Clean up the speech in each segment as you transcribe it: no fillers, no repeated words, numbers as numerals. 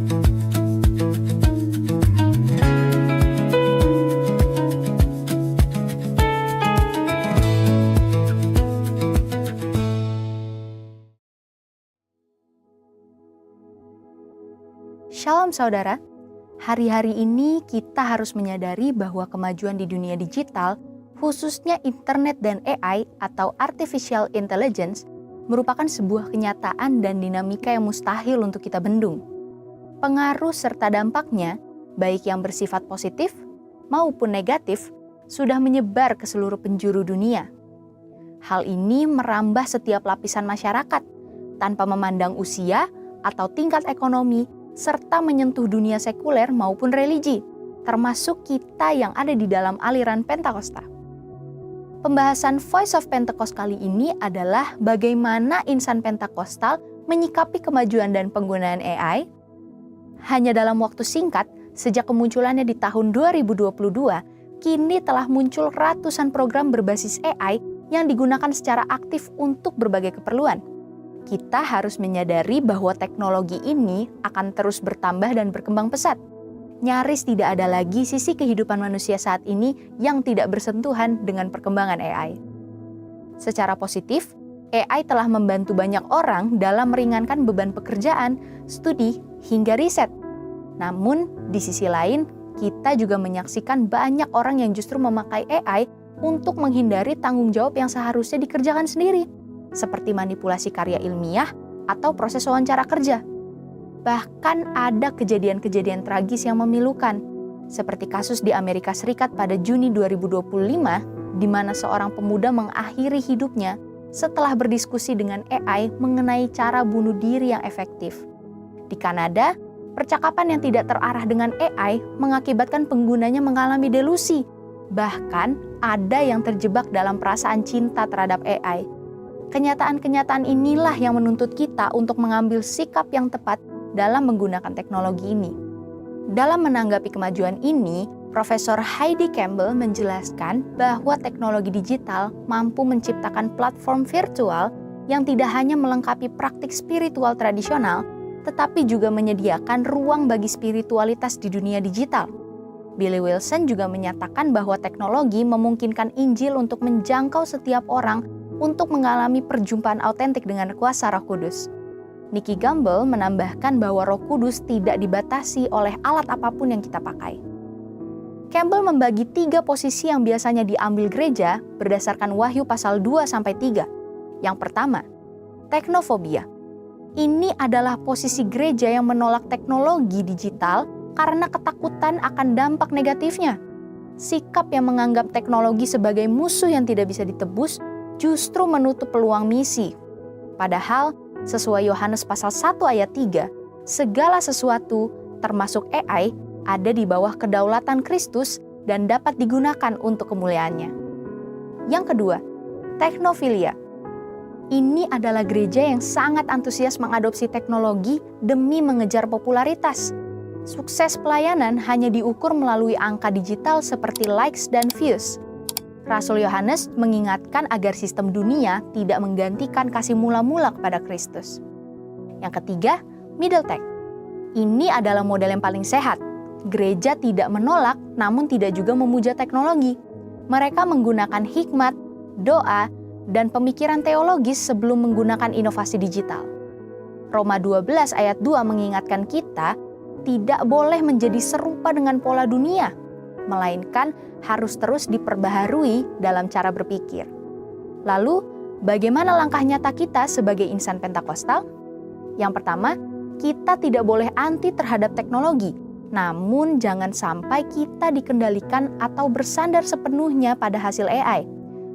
Shalom saudara, hari-hari ini kita harus menyadari bahwa kemajuan di dunia digital, khususnya internet dan AI atau artificial intelligence, merupakan sebuah kenyataan dan dinamika yang mustahil untuk kita bendung. Pengaruh serta dampaknya, baik yang bersifat positif maupun negatif, sudah menyebar ke seluruh penjuru dunia. Hal ini merambah setiap lapisan masyarakat, tanpa memandang usia atau tingkat ekonomi, serta menyentuh dunia sekuler maupun religi, termasuk kita yang ada di dalam aliran Pentakosta. Pembahasan Voice of Pentecost kali ini adalah bagaimana insan Pentakostal menyikapi kemajuan dan penggunaan AI. Hanya dalam waktu singkat, sejak kemunculannya di tahun 2022, kini telah muncul ratusan program berbasis AI yang digunakan secara aktif untuk berbagai keperluan. Kita harus menyadari bahwa teknologi ini akan terus bertambah dan berkembang pesat. Nyaris tidak ada lagi sisi kehidupan manusia saat ini yang tidak bersentuhan dengan perkembangan AI. Secara positif, AI telah membantu banyak orang dalam meringankan beban pekerjaan, studi, hingga riset. Namun, di sisi lain, kita juga menyaksikan banyak orang yang justru memakai AI untuk menghindari tanggung jawab yang seharusnya dikerjakan sendiri, seperti manipulasi karya ilmiah atau proses wawancara kerja. Bahkan ada kejadian-kejadian tragis yang memilukan, seperti kasus di Amerika Serikat pada Juni 2025, di mana seorang pemuda mengakhiri hidupnya setelah berdiskusi dengan AI mengenai cara bunuh diri yang efektif. Di Kanada, percakapan yang tidak terarah dengan AI mengakibatkan penggunanya mengalami delusi. Bahkan ada yang terjebak dalam perasaan cinta terhadap AI. Kenyataan-kenyataan inilah yang menuntut kita untuk mengambil sikap yang tepat dalam menggunakan teknologi ini. Dalam menanggapi kemajuan ini, Profesor Heidi Campbell menjelaskan bahwa teknologi digital mampu menciptakan platform virtual yang tidak hanya melengkapi praktik spiritual tradisional, tetapi juga menyediakan ruang bagi spiritualitas di dunia digital. Billy Wilson juga menyatakan bahwa teknologi memungkinkan Injil untuk menjangkau setiap orang untuk mengalami perjumpaan autentik dengan kuasa Roh Kudus. Nicky Gumbel menambahkan bahwa Roh Kudus tidak dibatasi oleh alat apapun yang kita pakai. Campbell membagi 3 posisi yang biasanya diambil gereja berdasarkan Wahyu pasal 2-3. Yang pertama, teknofobia. Ini adalah posisi gereja yang menolak teknologi digital karena ketakutan akan dampak negatifnya. Sikap yang menganggap teknologi sebagai musuh yang tidak bisa ditebus justru menutup peluang misi. Padahal, sesuai Yohanes pasal 1 ayat 3, segala sesuatu, termasuk AI, ada di bawah kedaulatan Kristus dan dapat digunakan untuk kemuliaannya. Yang kedua, teknofilia. Ini adalah gereja yang sangat antusias mengadopsi teknologi demi mengejar popularitas. Sukses pelayanan hanya diukur melalui angka digital seperti likes dan views. Rasul Yohanes mengingatkan agar sistem dunia tidak menggantikan kasih mula-mula kepada Kristus. Yang ketiga, middle tech. Ini adalah model yang paling sehat. Gereja tidak menolak, namun tidak juga memuja teknologi. Mereka menggunakan hikmat, doa, dan pemikiran teologis sebelum menggunakan inovasi digital. Roma 12 ayat 2 mengingatkan kita tidak boleh menjadi serupa dengan pola dunia, melainkan harus terus diperbaharui dalam cara berpikir. Lalu, bagaimana langkah nyata kita sebagai insan Pentakostal? Yang pertama, kita tidak boleh anti terhadap teknologi, namun jangan sampai kita dikendalikan atau bersandar sepenuhnya pada hasil AI.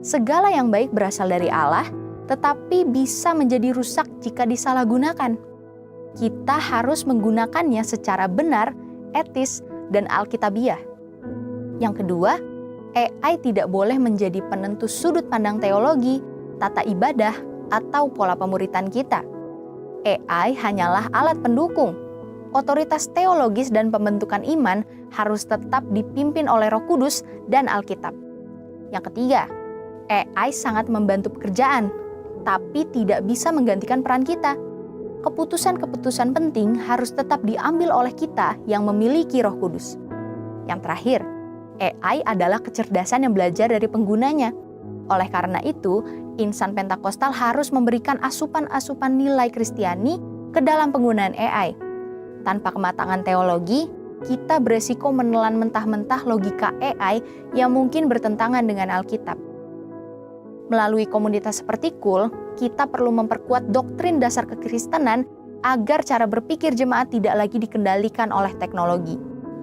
Segala yang baik berasal dari Allah, tetapi bisa menjadi rusak jika disalahgunakan. Kita harus menggunakannya secara benar, etis, dan alkitabiah. Yang kedua, AI tidak boleh menjadi penentu sudut pandang teologi, tata ibadah, atau pola pemuritan kita. AI hanyalah alat pendukung. Otoritas teologis dan pembentukan iman harus tetap dipimpin oleh Roh Kudus dan Alkitab. Yang ketiga, AI sangat membantu pekerjaan, tapi tidak bisa menggantikan peran kita. keputusan-keputusan penting harus tetap diambil oleh kita yang memiliki Roh Kudus. Yang terakhir, AI adalah kecerdasan yang belajar dari penggunanya. Oleh karena itu, insan Pentakosta harus memberikan asupan-asupan nilai Kristiani ke dalam penggunaan AI. Tanpa kematangan teologi, kita beresiko menelan mentah-mentah logika AI yang mungkin bertentangan dengan Alkitab. Melalui komunitas seperti KUL, kita perlu memperkuat doktrin dasar kekristenan agar cara berpikir jemaat tidak lagi dikendalikan oleh teknologi.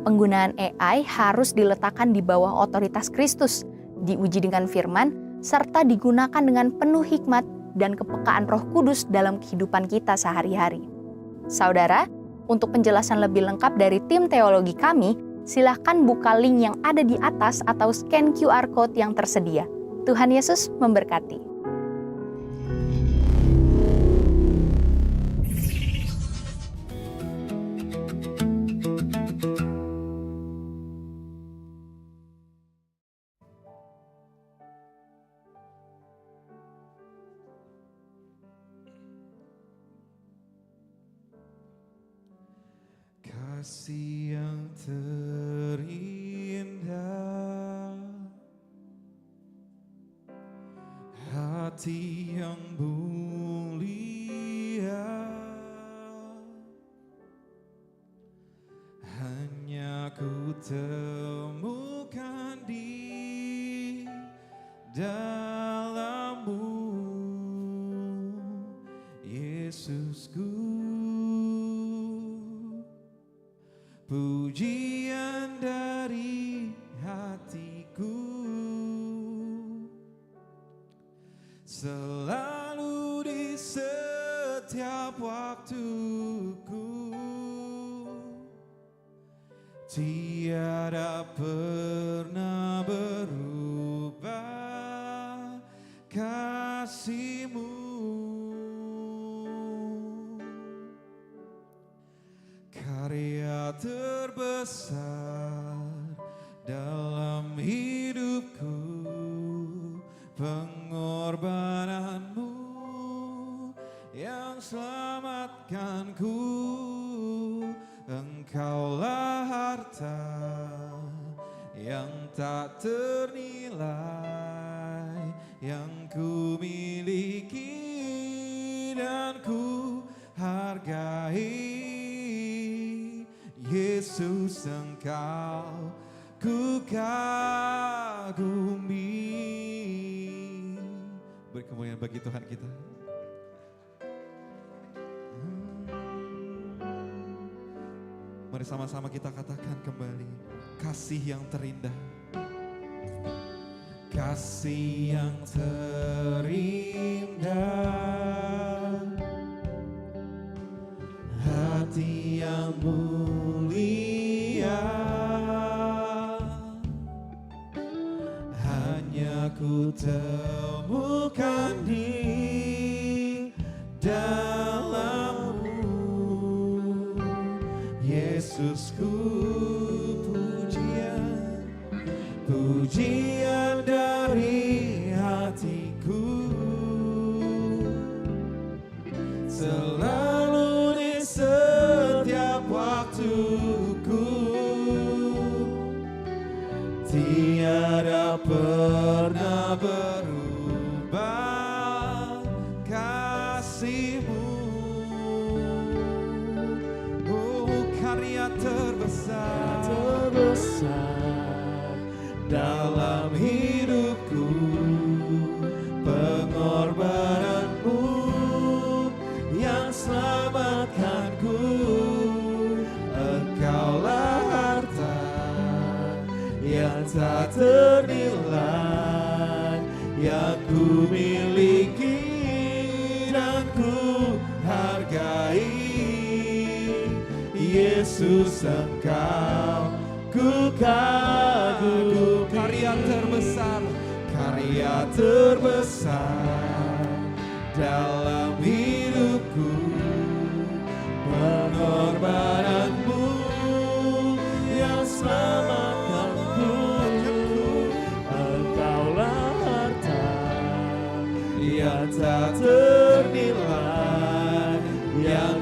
Penggunaan AI harus diletakkan di bawah otoritas Kristus, diuji dengan firman, serta digunakan dengan penuh hikmat dan kepekaan Roh Kudus dalam kehidupan kita sehari-hari. Saudara, untuk penjelasan lebih lengkap dari tim teologi kami, silakan buka link yang ada di atas atau scan QR Code yang tersedia. Tuhan Yesus memberkati. Kasih yang terindah, hati yang mulia, hanya ku temukan di dalam-Mu, Yesusku. Pujian dari hatiku selalu di setiap waktuku, tiada pernah berubah kasih-Mu. Karya terbesar dalam hidupku, pengorbananmu yang selamatkanku. Engkaulah harta yang tak ternilai, yang ku miliki dan ku hargai. Yesus, Engkau ku kagumi. Beri kemuliaan bagi Tuhan kita. Mari sama-sama kita katakan kembali, kasih yang terindah, kasih yang terindah, hati yang mulia, hanya ku temukan di dalam-Mu, Yesusku. Pujian, pujian dari hatiku selalu di setiap waktuku, tiada pernah berubah kasih-Mu. Oh, karya terbesar dalam hidupku, pengorbananmu yang selamatkanku. Engkaulah harta yang tak ternilai, yang ku miliki dan ku hargai. Yesus, Engkau ku kagumi. Karya terbesar dalam hidupku, pengorbananmu yang selamatkanku. Engkaulah harta yang tak ternilai, yang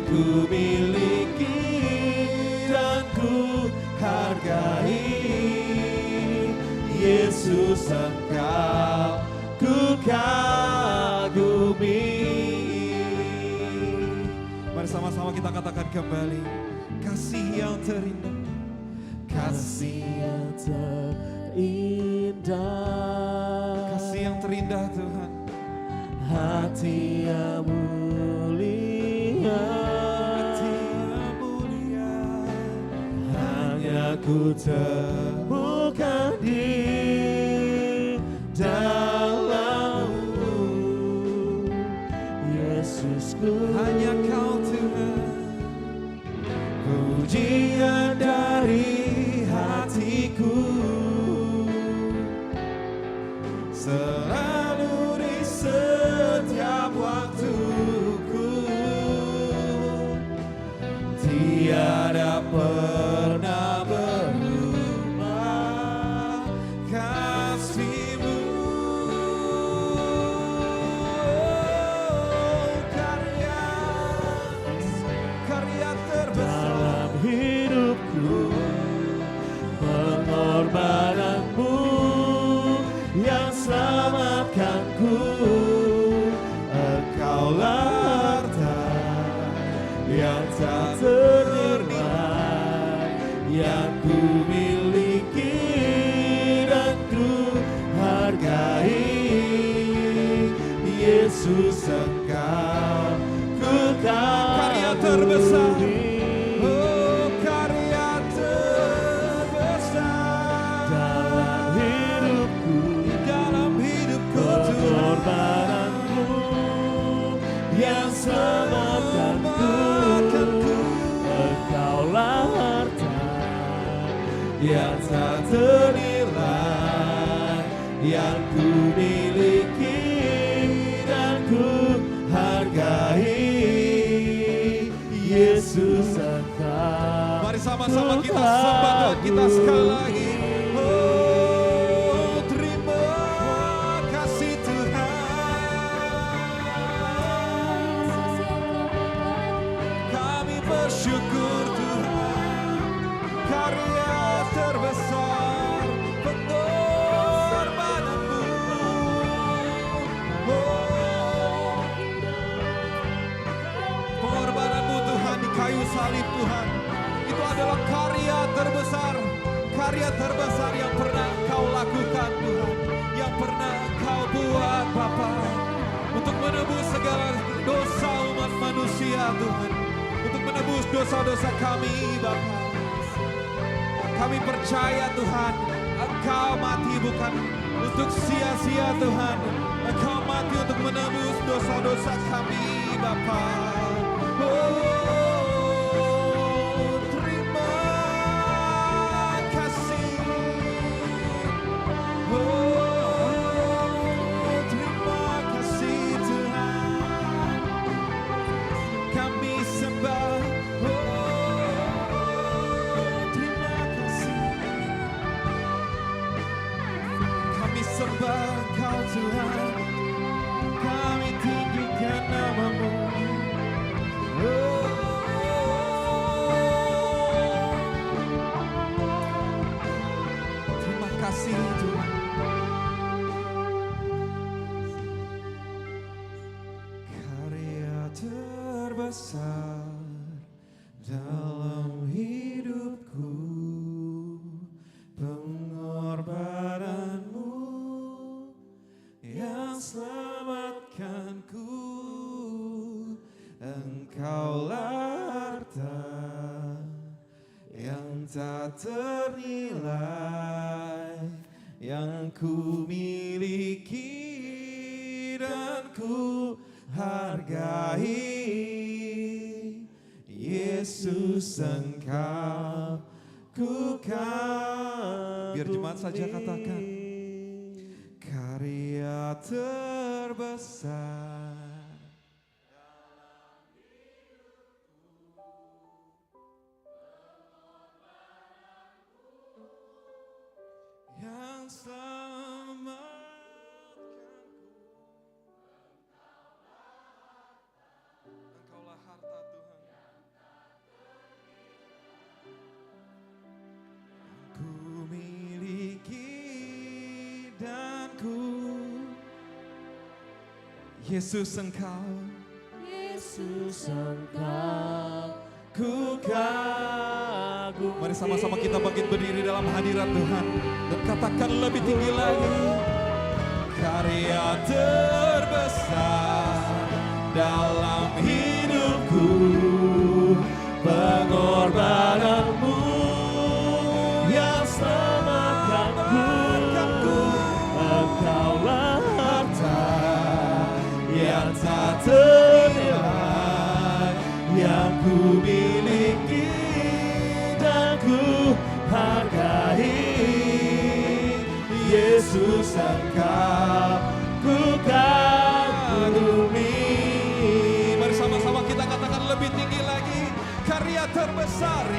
Yesus Engkau ku kagumi. Mari sama-sama kita katakan kembali, kasih yang terindah, Kasih yang terindah, kasih yang terindah Tuhan, hati yang mulia, hati yang mulia, hanya ku temukan di dalam-Mu, Yesusku. hanya Kau Tuhan. Pujian dari hatiku selalu di setiap waktuku, tiada pernah berubah kasih-Mu. Karya terbesar Dalam hidupku, pengorbananmu yang selamatkanku, Engkaulah harta yang tak ternilai, yang ku miliki dan ku hargai. Yesus Engkau ku karya terbesar. kagumi. Oh, karya terbesar Dalam hidupku, dalam hidupku Tuhan. pengorbananmu yang selamatkanku, Engkaulah harta yang tak ternilai, yang ku miliki dan ku hargai. Yesus Engkau. Mari sama-sama kita sembah Tuhan kita sekali lagi. Oh, terima kasih Tuhan. Kami bersyukur Tuhan. Karya terbesar pengorbananmu. Oh, pengorbananmu Tuhan di kayu salib Tuhan. Itu adalah karya terbesar yang pernah Engkau lakukan Tuhan. Yang pernah Engkau buat Bapa. Untuk menebus segala dosa umat manusia Tuhan. Untuk menebus dosa-dosa kami Bapa. Kami percaya Tuhan, Engkau mati bukan untuk sia-sia Tuhan. Engkau mati untuk menebus dosa-dosa kami Bapa. Oh, terima kasih. Oh, terima kasih Tuhan. Kami sembah. Oh, terima kasih. Kami sembah Engkau Tuhan. Kami tinggikan nama-Mu. Oh, terima kasih Tuhan. Karya terbesar dalam hidupku, pengorbananmu yang selamatkanku, Engkaulah harta yang tak ternilai, yang ku miliki dan ku hargai. Yesus Engkau ku kagumi. Biar jemaat saja katakan, karya terbesar yang selamatkanku. Engkaulah harta Tuhan. Ku miliki Yesus Engkau, Yesus Engkau ku kagum. mari sama-sama kita bangkit berdiri dalam hadirat Tuhan dan katakan lebih tinggi lagi. Karya terbesar dalam hidupku, Pengorbananmu yang selamatkanku, Engkaulah harta yang tak ternilai, yang ku miliki dan ku hargai. Yesus Engkau ku kagumi. Mari sama-sama kita katakan lebih tinggi lagi. Karya terbesar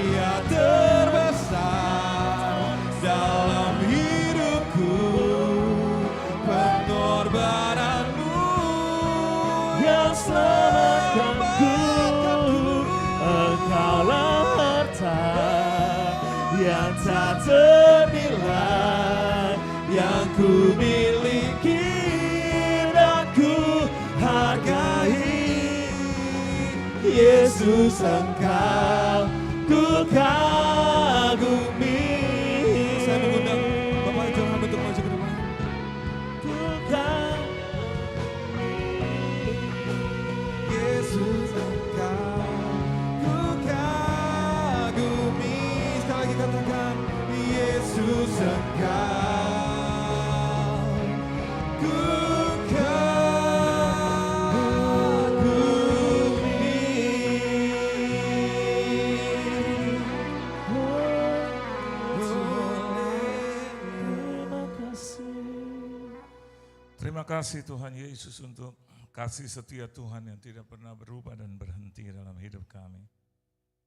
dalam hidupku, pengorbananmu Yang selamatkanku, Engkaulah harta yang tak ternilai, yang ku miliki dan ku hargai. Yesus Engkau ku kagumi. Saya mengundang Bapak Johan untuk maju ke depan. Ku kagumi. Yesus Engkau ku kagumi. Sekali lagi katakan Yesus Engkau ku Terima kasih Tuhan Yesus untuk kasih setia Tuhan yang tidak pernah berubah dan berhenti dalam hidup kami.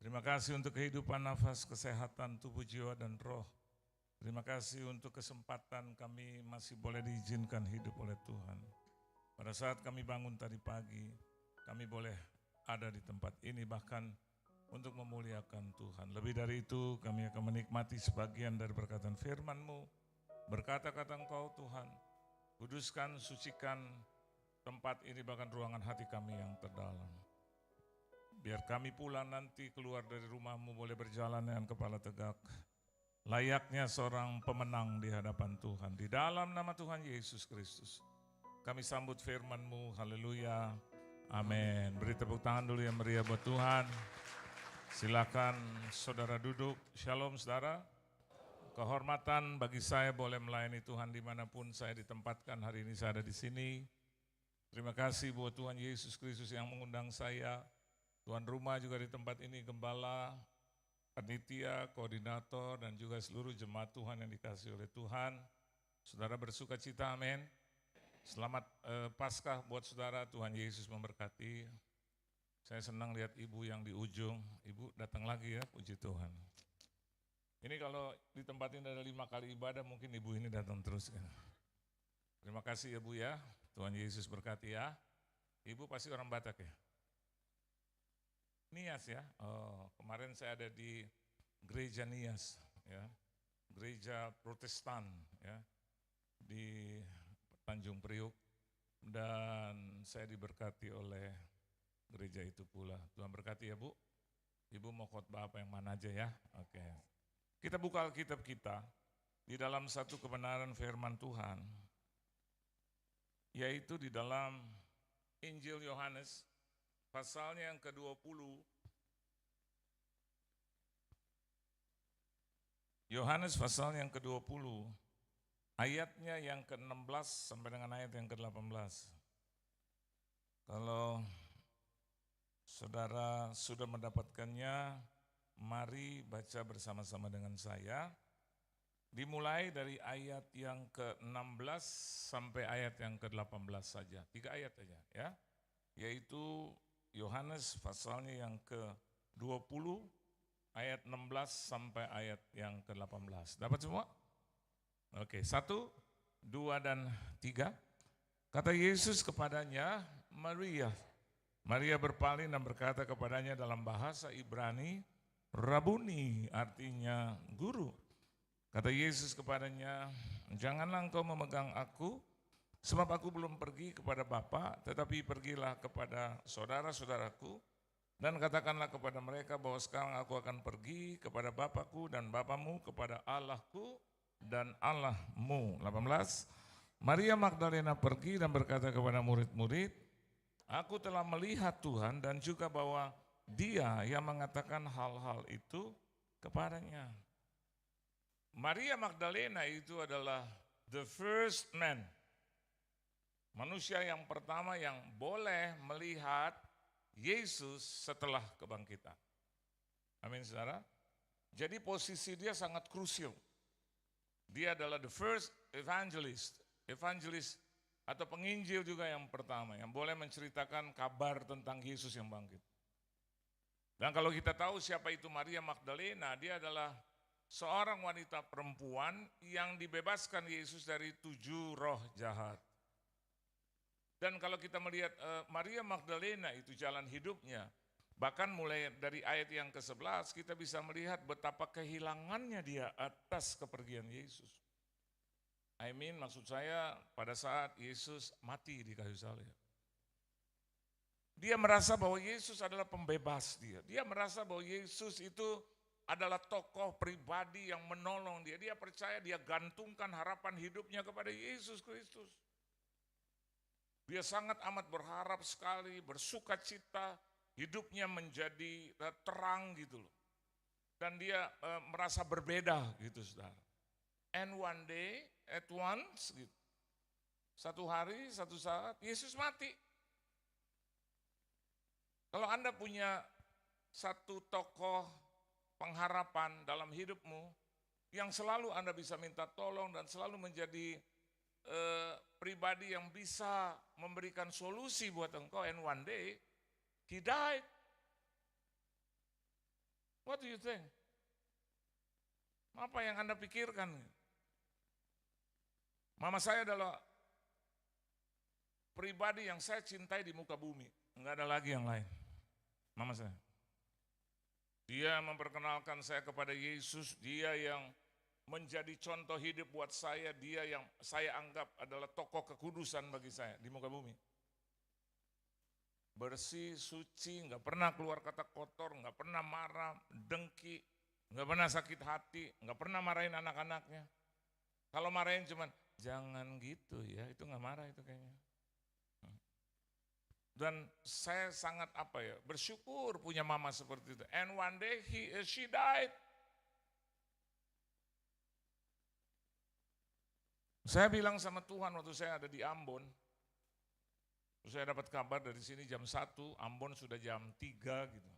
Terima kasih untuk kehidupan nafas, kesehatan, tubuh, jiwa, dan roh. Terima kasih untuk kesempatan kami masih boleh diizinkan hidup oleh Tuhan. Pada saat kami bangun tadi pagi, kami boleh ada di tempat ini bahkan untuk memuliakan Tuhan. Lebih dari itu, kami akan menikmati sebagian dari perkataan firman-Mu. Berkata-kata Engkau Tuhan, kuduskan, sucikan tempat ini bahkan ruangan hati kami yang terdalam. Biar kami pulang nanti keluar dari rumah-Mu boleh berjalan dengan kepala tegak. Layaknya seorang pemenang di hadapan Tuhan. Di dalam nama Tuhan Yesus Kristus. Kami sambut firman-Mu, haleluya, amin. Beri tepuk tangan dulu yang meriah buat Tuhan. Silakan saudara duduk, shalom saudara. Kehormatan bagi saya boleh melayani Tuhan dimanapun saya ditempatkan. Hari ini saya ada di sini. Terima kasih buat Tuhan Yesus Kristus yang mengundang saya. Tuan rumah juga di tempat ini, gembala, panitia, koordinator, dan juga seluruh jemaat Tuhan yang dikasihi oleh Tuhan. Saudara bersuka cita, amin. Selamat Paskah buat saudara, Tuhan Yesus memberkati. Saya senang lihat ibu yang di ujung. Ibu datang lagi ya, puji Tuhan. Ini kalau di tempat ini ada 5 kali ibadah, mungkin ibu ini datang terus. Ya. Terima kasih ya Bu ya, Tuhan Yesus berkati ya. Ibu pasti orang Batak ya? Nias ya? Oh, kemarin saya ada di gereja Nias, ya, gereja Protestan ya, di Tanjung Priuk. Dan saya diberkati oleh gereja itu pula. Tuhan berkati ya Bu. Ibu mau khotbah apa yang mana aja ya? Oke. Kita buka Alkitab kita di dalam satu kebenaran firman Tuhan, yaitu di dalam Injil Yohanes pasalnya yang ke-20. Yohanes pasalnya yang ke-20, ayatnya yang ke-16 sampai dengan ayat yang ke-18. Kalau saudara sudah mendapatkannya, mari baca bersama-sama dengan saya. Dimulai dari ayat yang ke-16 sampai ayat yang ke-18 saja. 3 ayat saja ya. Yaitu Yohanes pasalnya yang ke-20 ayat 16 sampai ayat yang ke-18. Dapat semua? Oke, 1, 2, dan 3. Kata Yesus kepadanya, Maria. Maria berpaling dan berkata kepadanya dalam bahasa Ibrani, Rabuni, artinya guru. Kata Yesus kepadanya, janganlah engkau memegang aku, Sebab aku belum pergi kepada Bapa, tetapi pergilah kepada saudara-saudaraku, dan katakanlah kepada mereka bahwa sekarang aku akan pergi kepada Bapakku dan Bapamu, kepada Allahku dan Allahmu. 18. Maria Magdalena pergi dan berkata kepada murid-murid, aku telah melihat Tuhan dan juga bahwa Dia yang mengatakan hal-hal itu kepadanya. Maria Magdalena itu adalah the first man, manusia yang pertama yang boleh melihat Yesus setelah kebangkitan. Amin, saudara. Jadi posisi dia sangat krusial. Dia adalah the first evangelist atau penginjil juga yang pertama, yang boleh menceritakan kabar tentang Yesus yang bangkit. Dan kalau kita tahu siapa itu Maria Magdalena, dia adalah seorang wanita perempuan yang dibebaskan Yesus dari 7 roh jahat. Dan kalau kita melihat Maria Magdalena itu jalan hidupnya, bahkan mulai dari ayat yang ke-11 kita bisa melihat betapa kehilangannya dia atas kepergian Yesus. Maksud saya pada saat Yesus mati di kayu salib. Dia merasa bahwa Yesus adalah pembebas dia. Dia merasa bahwa Yesus itu adalah tokoh pribadi yang menolong dia. Dia percaya, dia gantungkan harapan hidupnya kepada Yesus Kristus. Dia sangat amat berharap sekali, bersuka cita, hidupnya menjadi terang gitu loh. Dan dia merasa berbeda gitu, saudara. And one day, at once, gitu. Satu hari, satu saat, Yesus mati. Kalau Anda punya satu tokoh pengharapan dalam hidupmu, yang selalu Anda bisa minta tolong dan selalu menjadi pribadi yang bisa memberikan solusi buat engkau, and one day, he died. What do you think? Apa yang Anda pikirkan? Mama saya adalah pribadi yang saya cintai di muka bumi. Enggak ada lagi yang lain. Mama saya. Dia memperkenalkan saya kepada Yesus. Dia yang menjadi contoh hidup buat saya. Dia yang saya anggap adalah tokoh kekudusan bagi saya di muka bumi. Bersih, suci, enggak pernah keluar kata kotor, enggak pernah marah, dengki, enggak pernah sakit hati, enggak pernah marahin anak-anaknya. Kalau marahin cuman, jangan gitu ya, itu enggak marah itu kayaknya. Dan saya sangat bersyukur punya mama seperti itu. And one day she died. Saya bilang sama Tuhan waktu saya ada di Ambon. Saya dapat kabar dari sini jam 1, Ambon sudah jam 3 gitu.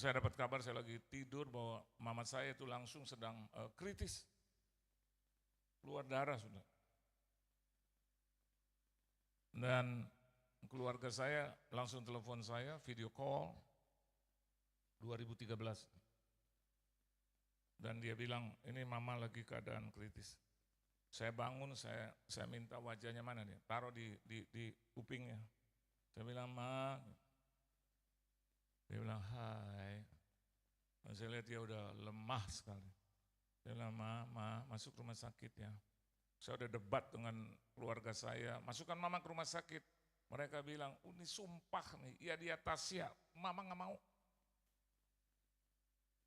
Saya dapat kabar saya lagi tidur bahwa mama saya itu langsung sedang kritis. Keluar darah sudah. Dan keluarga saya langsung telepon saya, video call 2013. Dan dia bilang, ini mama lagi keadaan kritis. Saya bangun, saya minta wajahnya mana nih, taruh di kupingnya. Saya bilang, Ma. Dia bilang, hai. Dan saya lihat dia udah lemah sekali. Dia bilang, Ma, masuk rumah sakit ya. Saya udah debat dengan keluarga saya, masukkan mama ke rumah sakit. Mereka bilang, ini sumpah nih, ya di atas ya, mama gak mau.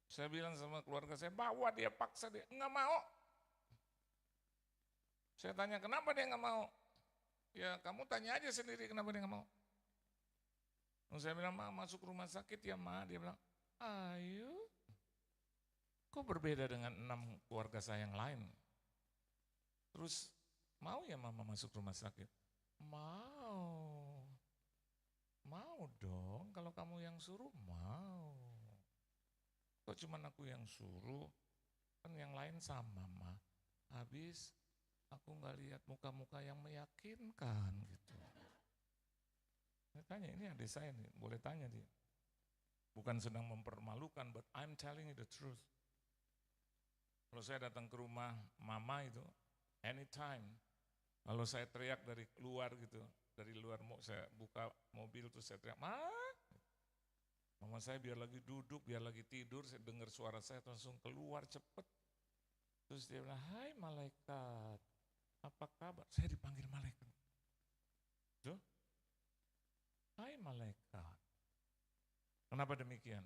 Saya bilang sama keluarga saya, bawa dia, paksa dia, gak mau. Saya tanya, kenapa dia gak mau? Ya kamu tanya aja sendiri kenapa dia gak mau. Saya bilang, Ma, masuk rumah sakit ya Ma. Dia bilang, ayo. Kok berbeda dengan 6 keluarga saya yang lain? Terus, mau ya Mama masuk rumah sakit? Mau dong, kalau kamu yang suruh mau. Kok cuma aku yang suruh, kan yang lain sama Ma. Habis aku gak lihat muka-muka yang meyakinkan gitu. Saya tanya, ini adik saya nih, boleh tanya dia. Bukan sedang mempermalukan, but I'm telling you the truth. Kalau saya datang ke rumah Mama itu, anytime, kalau saya teriak dari luar gitu, dari luar saya buka mobil terus saya teriak, Ma. Mama saya biar lagi duduk, biar lagi tidur, saya dengar suara saya langsung keluar cepet. Terus dia bilang, hai malaikat, apa kabar? Saya dipanggil malaikat. Tuh, hai malaikat. Kenapa demikian?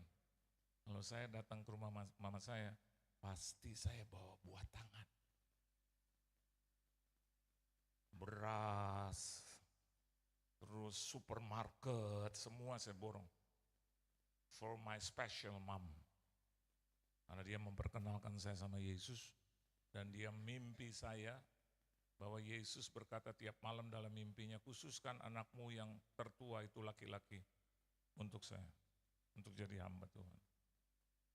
Kalau saya datang ke rumah mama saya, pasti saya bawa buah tangan. Beras, terus supermarket, semua saya borong. For my special mom. Karena dia memperkenalkan saya sama Yesus, dan dia mimpi saya bahwa Yesus berkata tiap malam dalam mimpinya, khususkan anakmu yang tertua itu laki-laki untuk saya, untuk jadi hamba Tuhan.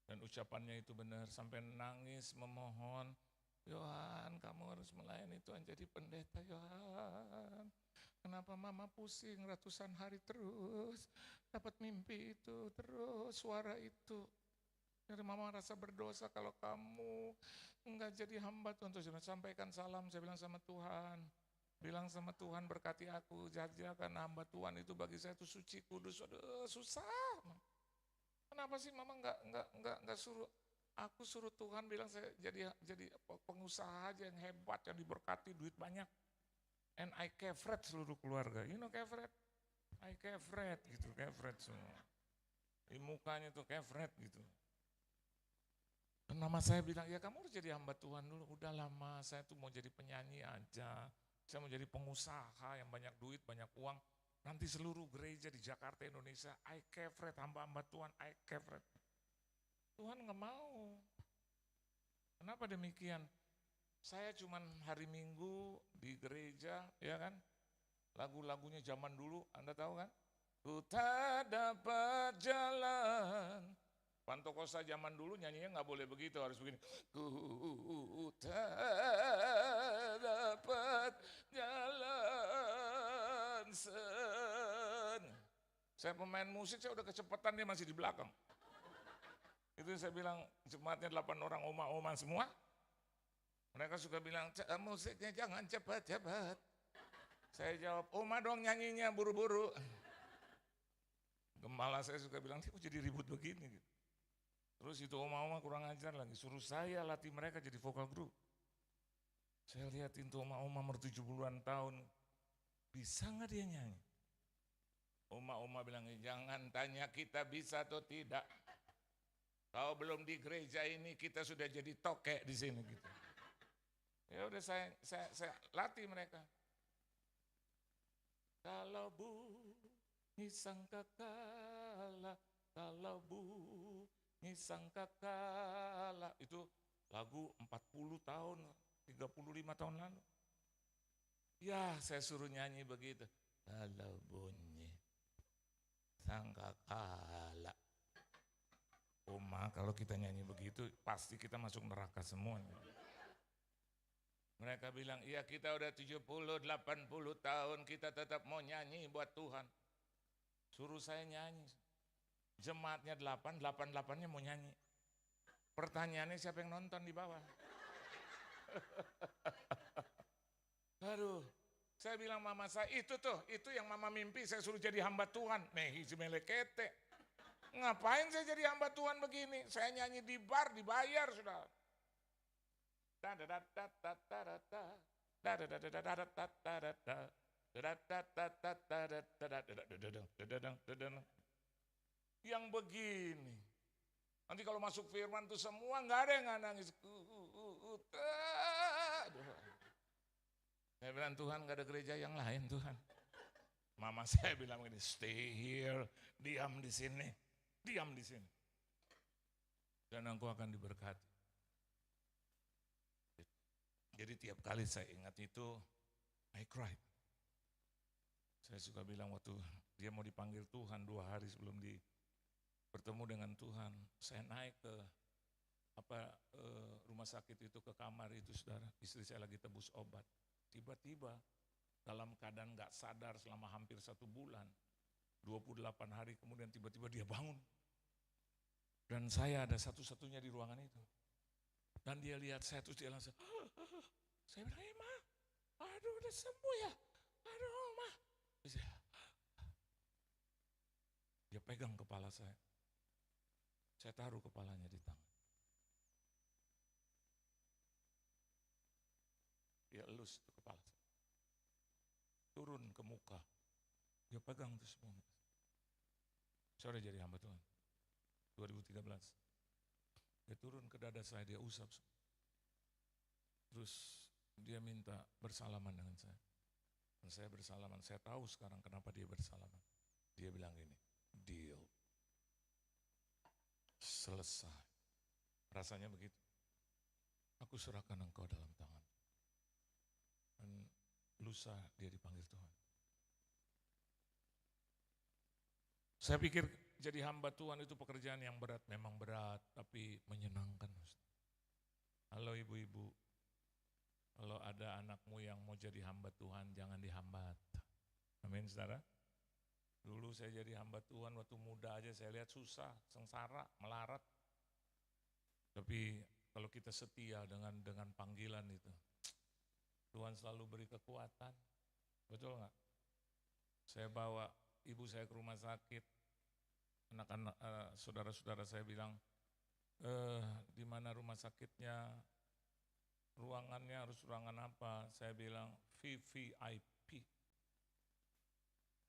Dan ucapannya itu benar, sampai nangis memohon, Yohan kamu harus melayani Tuhan jadi pendeta Yohan. Kenapa mama pusing ratusan hari terus, dapat mimpi itu, terus suara itu. Jadi mama rasa berdosa kalau kamu enggak jadi hamba Tuhan. Terus saya sampaikan salam, saya bilang sama Tuhan. Bilang sama Tuhan berkati aku, jadikan hamba Tuhan itu bagi saya itu suci, kudus. Aduh susah. Kenapa sih mama enggak suruh aku, suruh Tuhan bilang saya jadi pengusaha aja yang hebat, yang diberkati, duit banyak. And I kefret seluruh keluarga. You know kefret? I kefret gitu, kefret semua. Di mukanya tuh kefret gitu. Dan mama saya bilang, ya kamu harus jadi hamba Tuhan dulu. Udah lama, saya tuh mau jadi penyanyi aja. Saya mau jadi pengusaha yang banyak duit, banyak uang. Nanti seluruh gereja di Jakarta, Indonesia, I kefret, hamba-hamba Tuhan, I kefret. Tuhan nggak mau. Kenapa demikian? Saya cuman hari Minggu di gereja, ya kan? Lagu-lagunya zaman dulu, Anda tahu kan? Ku tak dapat jalan. Pantokosta zaman dulu nyanyinya nggak boleh begitu, harus begini. Ku tak dapat jalan Saya pemain musik, saya udah kecepatan, dia masih di belakang. Itu saya bilang, jemaatnya 8 orang oma-oma semua. Mereka suka bilang, musiknya jangan cepat-cepat. Saya jawab, oma dong nyanyinya buru-buru. Gembala saya suka bilang, dia kok jadi ribut begini. Terus itu oma-oma kurang ajar lagi, suruh saya latih mereka jadi vokal group. Saya lihatin tuh oma-oma umur 70-an tahun, bisa nggak dia nyanyi? Oma-oma bilang, jangan tanya kita bisa atau tidak. Kalau belum di gereja ini kita sudah jadi tokek di sini gitu. Ya udah saya latih mereka. Kalau bunyi sangkakala, kalau bunyi sangkakala, itu lagu 40 tahun, 35 tahun lalu. Ya saya suruh nyanyi begitu. Kalau bunyi sangkakala. Oma, kalau kita nyanyi begitu pasti kita masuk neraka semua. Mereka bilang, iya kita udah 70, 80 tahun kita tetap mau nyanyi buat Tuhan. Suruh saya nyanyi. Jemaatnya 8-8-nya mau nyanyi. Pertanyaannya siapa yang nonton di bawah? Aduh, saya bilang mama saya, itu yang mama mimpi saya suruh jadi hamba Tuhan. Nehi melekete. Ngapain saya jadi hamba Tuhan begini? Saya nyanyi di bar, dibayar sudah. Yang begini. Nanti kalau masuk firman tuh semua nggak ada yang nangis. Saya bilang Tuhan nggak ada gereja yang lain Tuhan. Mama saya bilang begini, stay here, diam di sini. Diam di sini. Dan engkau akan diberkati. Jadi tiap kali saya ingat itu, I cried. Saya suka bilang waktu dia mau dipanggil Tuhan 2 hari sebelum bertemu dengan Tuhan, saya naik ke rumah sakit itu, ke kamar itu saudara, istri saya lagi tebus obat. Tiba-tiba dalam keadaan gak sadar selama hampir 1 bulan, 28 hari kemudian tiba-tiba dia bangun. Dan saya ada satu-satunya di ruangan itu. Dan dia lihat saya terus dia langsung, saya bilang, Ma, aduh udah sembuh ya, aduh Ma. Dia pegang kepala saya taruh kepalanya di tangan. Ya lu elus tuh kepala saya. Turun ke muka. Dia pegang tuh semua. Saya udah jadi hamba Tuhan. 2013. Dia turun ke dada saya, dia usap. Terus dia minta bersalaman dengan saya. Dan saya bersalaman, saya tahu sekarang kenapa dia bersalaman. Dia bilang gini, deal. Selesai. Rasanya begitu. Aku serahkan engkau dalam tangan. Dan lusa dia dipanggil Tuhan. Saya pikir jadi hamba Tuhan itu pekerjaan yang berat, memang berat, tapi menyenangkan. Halo ibu-ibu, kalau ada anakmu yang mau jadi hamba Tuhan, jangan dihambat. Amin saudara. Dulu saya jadi hamba Tuhan waktu muda aja saya lihat susah, sengsara, melarat. Tapi kalau kita setia dengan panggilan itu, Tuhan selalu beri kekuatan. Betul nggak? Saya bawa ibu saya ke rumah sakit, anak-anak saudara-saudara saya bilang, di mana rumah sakitnya, ruangannya harus ruangan apa? Saya bilang VVIP.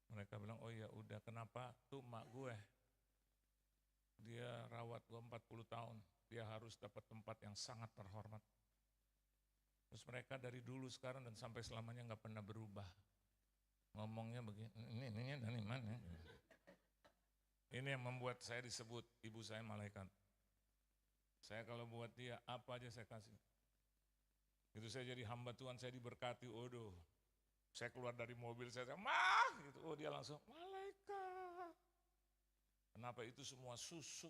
Mereka bilang, oh ya udah, kenapa? Tuh mak gue, dia rawat gue 40 tahun, dia harus dapat tempat yang sangat terhormat. Terus mereka dari dulu sekarang dan sampai selamanya nggak pernah berubah. Ngomongnya begini, ini dari mana? Ini yang membuat saya disebut ibu saya malaikat. Saya kalau buat dia apa aja saya kasih. Itu saya jadi hamba Tuhan, saya diberkati. Waduh, saya keluar dari mobil saya mah gitu. Oh dia langsung malaikat. Kenapa? Itu semua susu,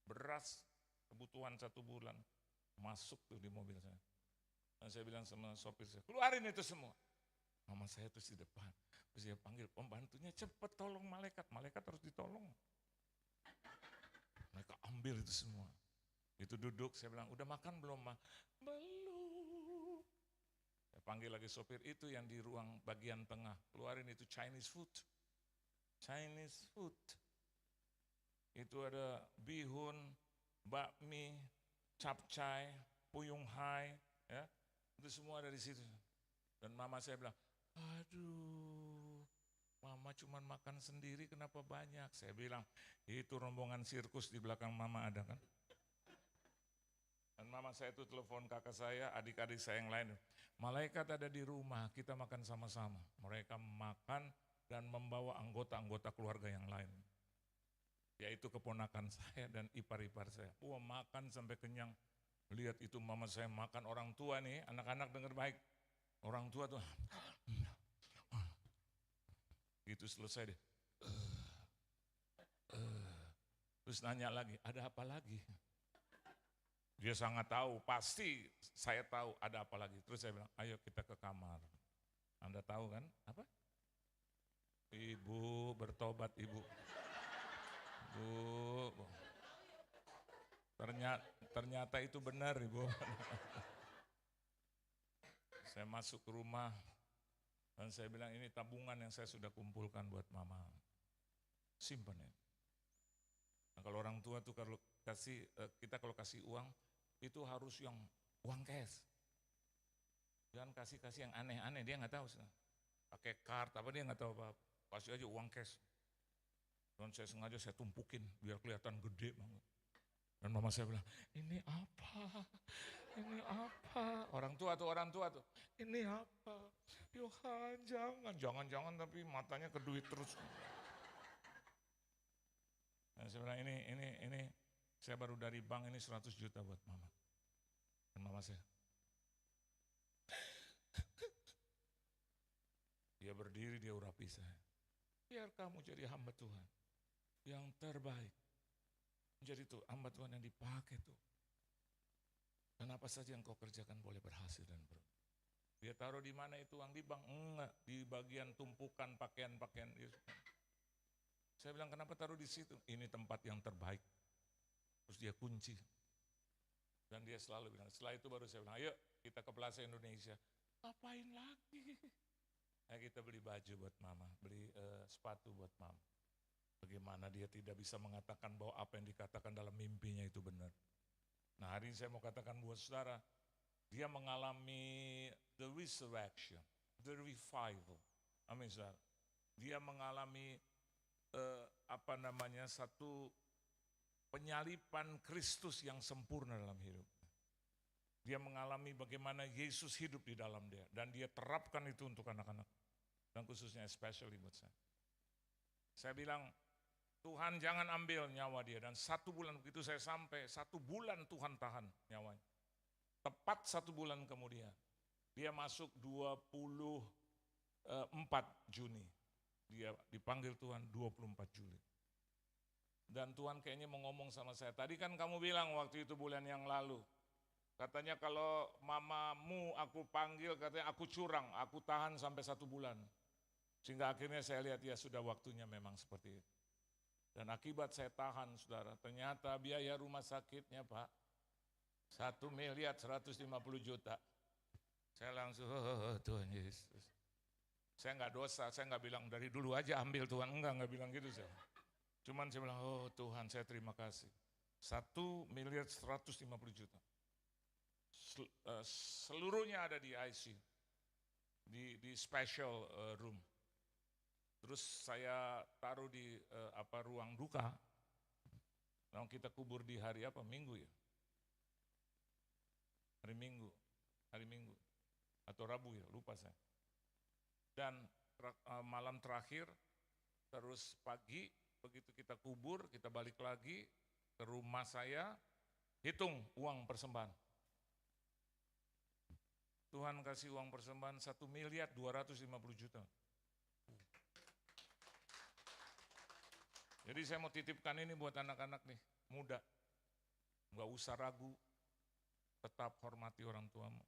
beras, kebutuhan 1 bulan masuk tuh di mobil saya. Dan saya bilang sama sopir saya, keluarin itu semua. Mama saya terus di depan, terus dia panggil pembantunya, cepet tolong malaikat, malaikat harus ditolong. Mereka ambil itu semua. Itu duduk, saya bilang, udah makan belum ma? Belum. Saya panggil lagi sopir itu yang di ruang bagian tengah, keluarin itu Chinese food. Chinese food. Itu ada bihun, bakmi, capcay, puyung hai, ya. Itu semua ada di situ. Dan mama saya bilang, aduh, mama cuma makan sendiri kenapa banyak? Saya bilang, itu rombongan sirkus di belakang mama ada kan? Dan mama saya itu telepon kakak saya, adik-adik saya yang lain. Malaikat ada di rumah, kita makan sama-sama. Mereka makan dan membawa anggota-anggota keluarga yang lain. Yaitu keponakan saya dan ipar-ipar saya. Wah, makan sampai kenyang. Lihat itu mama saya makan, orang tua nih, anak-anak dengar baik. Orang tua tuh, gitu selesai deh. Terus nanya lagi, ada apa lagi? Dia sangat tahu, pasti saya tahu ada apa lagi. Terus saya bilang, ayo kita ke kamar. Anda tahu kan apa? Ibu bertobat ibu. Bu. Ternyata itu benar ibu. Saya masuk ke rumah dan saya bilang ini tabungan yang saya sudah kumpulkan buat mama. Simpan ya. Nah, kalau orang tua tuh kalau kita kalau kasih uang itu harus yang uang cash. Jangan kasih yang aneh-aneh, dia nggak tahu. Pakai kartu apa dia nggak tahu apa. Kasih aja uang cash. Dan saya sengaja saya tumpukin biar kelihatan gede banget. Dan mama saya bilang, ini apa? Ini apa? Orang tua tuh, ini apa? Yohan, jangan tapi matanya ke duit terus. Dan saya bilang, ini saya baru dari bank, ini 100 juta buat mama. Dan mama saya, dia berdiri, dia urapi saya. Biar kamu jadi hamba Tuhan yang terbaik. Menjadi tuh hamba Tuhan yang dipakai tuh. Dan apa saja yang kau kerjakan boleh berhasil dan dia taruh di mana itu uang di bank? Enggak, di bagian tumpukan pakaian-pakaian. Saya bilang kenapa taruh di situ? Ini tempat yang terbaik. Terus dia kunci. Dan dia selalu bilang, setelah itu baru saya bilang, ayo kita ke Plaza Indonesia. Ngapain lagi? Nah, kita beli baju buat mama, beli sepatu buat mama. Bagaimana dia tidak bisa mengatakan bahwa apa yang dikatakan dalam mimpinya itu benar. Nah hari ini saya mau katakan buat saudara, dia mengalami the resurrection, the revival. Amin, saudara. Dia mengalami satu penyalipan Kristus yang sempurna dalam hidup. Dia mengalami bagaimana Yesus hidup di dalam dia. Dan dia terapkan itu untuk anak-anak. Dan khususnya especially buat saya. Saya bilang, Tuhan jangan ambil nyawa dia. Dan 1 bulan begitu saya sampai, 1 bulan Tuhan tahan nyawanya. Tepat 1 bulan kemudian, dia masuk 24 Juni. Dia dipanggil Tuhan 24 Juli. Dan Tuhan kayaknya mau ngomong sama saya, tadi kan kamu bilang waktu itu bulan yang lalu, katanya kalau mamamu aku panggil, katanya aku curang, aku tahan sampai 1 bulan. Sehingga akhirnya saya lihat ya sudah waktunya memang seperti itu. Dan akibat saya tahan, saudara, ternyata biaya rumah sakitnya Pak, 1.150.000.000. Saya langsung, oh Tuhan Yesus. Saya nggak dosa, saya nggak bilang dari dulu aja ambil Tuhan, enggak bilang gitu saya. Cuman saya bilang, oh Tuhan saya terima kasih. 1.150.000.000. Seluruhnya ada di ICU, di special room. Terus saya taruh di ruang duka. Lalu kita kubur di hari apa? Minggu ya? Hari Minggu atau Rabu ya, lupa saya. Dan malam terakhir, terus pagi begitu kita kubur, kita balik lagi ke rumah saya, hitung uang persembahan. Tuhan kasih uang persembahan 1.250.000.000. Jadi saya mau titipkan ini buat anak-anak nih, muda. Enggak usah ragu, tetap hormati orang tuamu.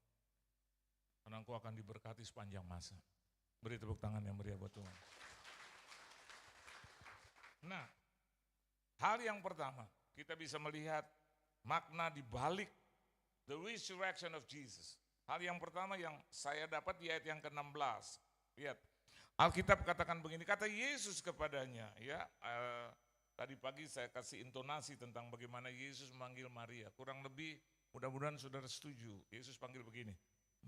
Karena engkau akan diberkati sepanjang masa. Beri tepuk tangan yang meriah buat Tuhan. Nah, hal yang pertama, kita bisa melihat makna di balik the resurrection of Jesus. Hal yang pertama yang saya dapat di ayat yang ke-16. Lihat, Alkitab katakan begini, kata Yesus kepadanya, ya. Tadi pagi saya kasih intonasi tentang bagaimana Yesus memanggil Maria. Kurang lebih, mudah-mudahan saudara setuju. Yesus panggil begini,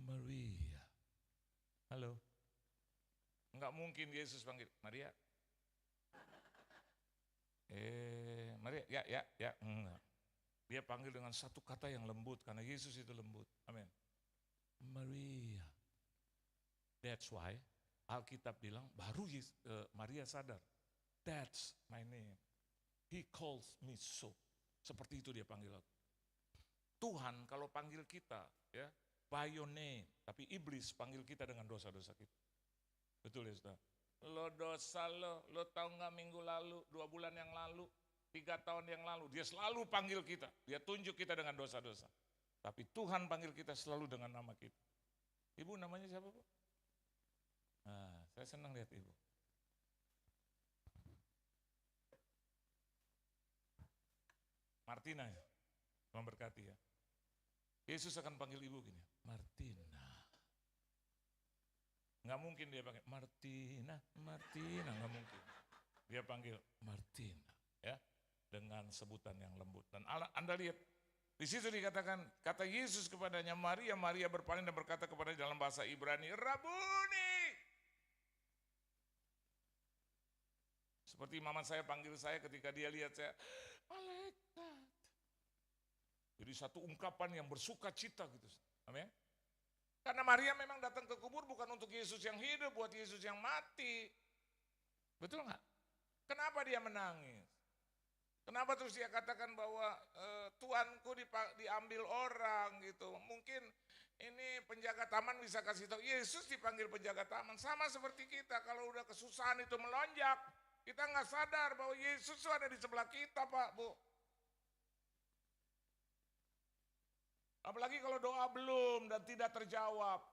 Maria. Halo. Enggak mungkin Yesus panggil, Maria. Maria, ya, enggak. Dia panggil dengan satu kata yang lembut, karena Yesus itu lembut. Amin. Maria. That's why Alkitab bilang, baru Maria sadar. That's my name. He calls me so. Seperti itu dia panggil aku. Tuhan kalau panggil kita, ya, by your name. Tapi iblis panggil kita dengan dosa-dosa kita. Betul ya saudara? Lo dosa lo tahu nggak minggu lalu, 2 bulan yang lalu, 3 tahun yang lalu, dia selalu panggil kita. Dia tunjuk kita dengan dosa-dosa. Tapi Tuhan panggil kita selalu dengan nama kita. Ibu namanya siapa Bu? Nah, saya senang lihat Ibu. Martina ya, memberkati ya. Yesus akan panggil Ibu gini, Martina. Nggak mungkin dia panggil Martina, nggak mungkin. Dia panggil Martina, ya, dengan sebutan yang lembut. Dan Anda lihat, di situ dikatakan, kata Yesus kepadanya Maria, Maria berpaling dan berkata kepadanya dalam bahasa Ibrani, Rabuni. Seperti mama saya panggil saya ketika dia lihat saya, malaikat. Jadi satu ungkapan yang bersuka cita gitu. Amin. Karena Maria memang datang ke kubur bukan untuk Yesus yang hidup, buat Yesus yang mati. Betul nggak? Kenapa dia menangis? Kenapa terus dia katakan bahwa Tuanku diambil orang gitu. Mungkin ini penjaga taman bisa kasih tahu, Yesus dipanggil penjaga taman. Sama seperti kita, kalau udah kesusahan itu melonjak, kita nggak sadar bahwa Yesus itu ada di sebelah kita Pak, Bu. Apalagi kalau doa belum dan tidak terjawab.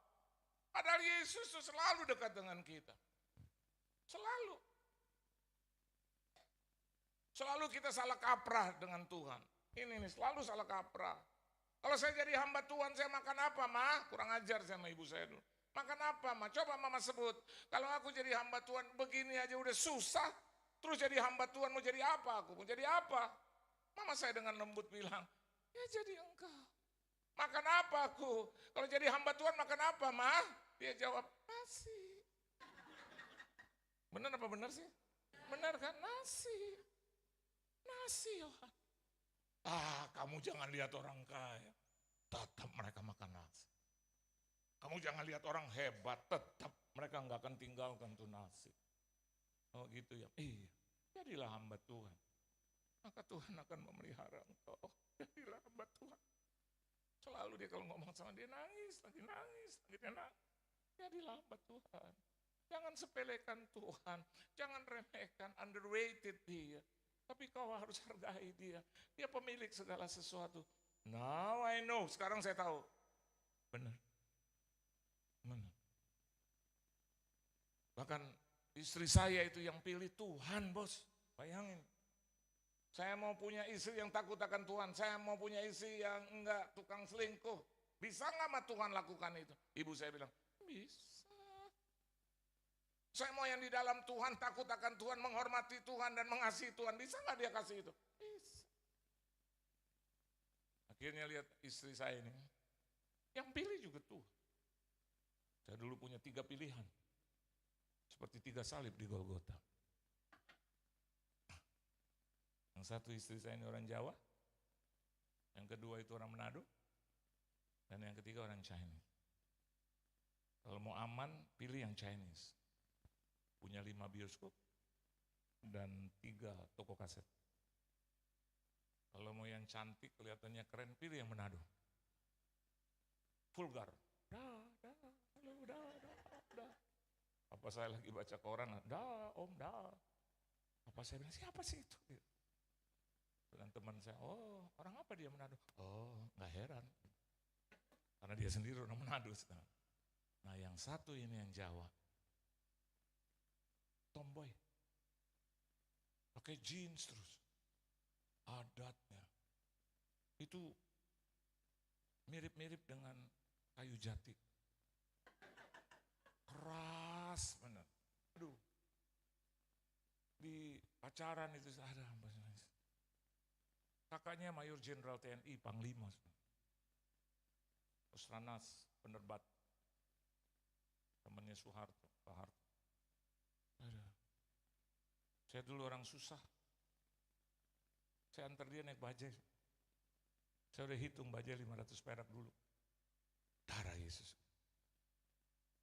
Padahal Yesus itu selalu dekat dengan kita. Selalu. Selalu kita salah kaprah dengan Tuhan. Ini nih, selalu salah kaprah. Kalau saya jadi hamba Tuhan, saya makan apa, Ma? Kurang ajar sama ibu saya dulu. Makan apa, Ma? Coba Mama sebut. Kalau aku jadi hamba Tuhan, begini aja udah susah. Terus jadi hamba Tuhan, mau jadi apa aku? Mau jadi apa? Mama saya dengan lembut bilang, ya jadi engkau. Makan apa aku? Kalau jadi hamba Tuhan makan apa, Ma? Dia jawab, nasi. Benar apa benar sih? Benar kan? Nasi. Nasi, Yohan. Kamu jangan lihat orang kaya. Tetap mereka makan nasi. Kamu jangan lihat orang hebat. Tetap mereka nggak akan tinggalkan tuh nasi. Oh gitu ya. Iya. Jadilah hamba Tuhan. Maka Tuhan akan memelihara engkau. Jadilah hamba Tuhan. Selalu dia kalau ngomong sama dia nangis, lagi nangis, lagi dia nangis. Jadilah hamba Tuhan. Jangan sepelekan Tuhan. Jangan remehkan, underrated dia. Tapi kau harus hargai dia. Dia pemilik segala sesuatu. Now I know. Sekarang saya tahu. Benar. Benar. Bahkan istri saya itu yang pilih Tuhan, bos. Bayangin. Saya mau punya istri yang takut akan Tuhan. Saya mau punya istri yang enggak tukang selingkuh. Bisa nggak sama Tuhan lakukan itu? Ibu saya bilang, bisa. Saya mau yang di dalam Tuhan, takut akan Tuhan, menghormati Tuhan dan mengasihi Tuhan. Bisa nggak dia kasih itu? Bisa. Akhirnya lihat istri saya ini. Yang pilih juga Tuhan. Saya dulu punya 3 pilihan. Seperti 3 salib di Golgota. Yang satu istri saya ini orang Jawa, yang kedua itu orang Manado, dan yang ketiga orang Chinese. Kalau mau aman, pilih yang Chinese. Punya 5 bioskop dan 3 toko kaset. Kalau mau yang cantik, kelihatannya keren, pilih yang Manado. Vulgar. Apa saya lagi baca koran, om, Apa saya bilang, siapa sih itu? Dan teman saya, oh orang apa dia Manado? Oh gak heran. Karena dia sendiri orang Manado sekarang. Nah yang satu ini yang Jawa. Tomboy. Pakai jeans terus. Adatnya. Itu mirip-mirip dengan kayu jati. Keras benar. Aduh. Di pacaran itu ada kakaknya Mayor Jenderal TNI, Panglima. Usranas, penerbat. Temannya Soeharto, Pak Harto. Saya dulu orang susah. Saya antar dia naik bajai. Saya udah hitung bajai 500 perak dulu. Darah Yesus.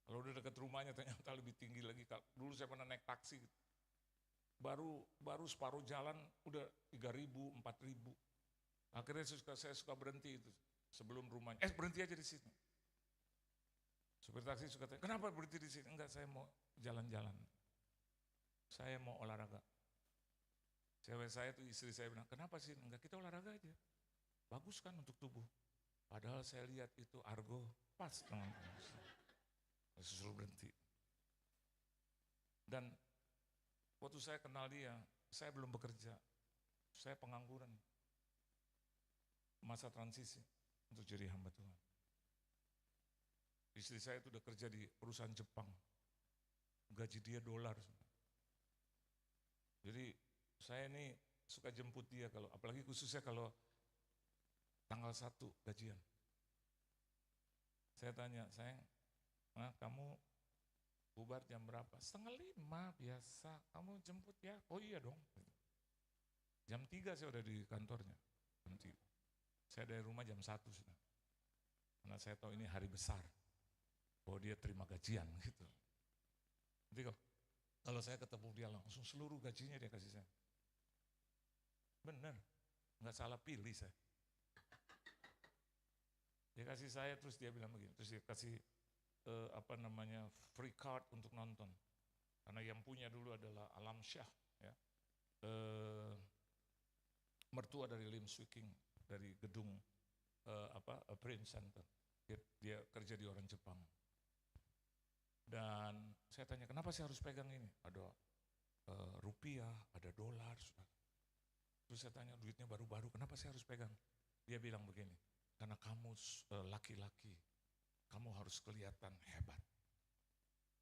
Kalau udah dekat rumahnya ternyata lebih tinggi lagi. Dulu saya pernah naik taksi. Baru separuh jalan udah 3.000, 4.000. Akhirnya saya suka berhenti itu sebelum rumahnya. Berhenti aja di sini. Supir taksi suka tanya, kenapa berhenti di sini? Enggak, saya mau jalan-jalan. Saya mau olahraga. Cewek saya tuh istri saya bilang, kenapa sih? Enggak, kita olahraga aja. Bagus kan untuk tubuh. Padahal saya lihat itu argo pas teman-teman. Saya suruh berhenti. Dan waktu saya kenal dia, saya belum bekerja. Saya pengangguran. Masa transisi untuk jadi hamba Tuhan. Istri saya itu udah kerja di perusahaan Jepang. Gaji dia $. Jadi saya ini suka jemput dia kalau, apalagi khususnya kalau tanggal 1 gajian. Saya tanya, sayang, kamu bubar jam berapa? 4:30 biasa, kamu jemput ya? Oh iya dong. Jam 3 saya udah di kantornya. Jam 3. Saya dari rumah jam 1 sudah. Karena saya tahu ini hari besar. Bahwa dia terima gajian gitu. Jadi kalau saya ketemu dia langsung seluruh gajinya dia kasih saya. Benar, nggak salah pilih saya. Dia kasih saya terus dia bilang begini, terus dia kasih free card untuk nonton. Karena yang punya dulu adalah Alam Syah, ya. Mertua dari Lim Swee King dari gedung Prince Center. Dia kerja di orang Jepang. Dan saya tanya, kenapa saya harus pegang ini? Ada rupiah, ada dolar. Terus saya tanya, duitnya baru-baru, kenapa saya harus pegang? Dia bilang begini, karena kamu laki-laki, kamu harus kelihatan hebat.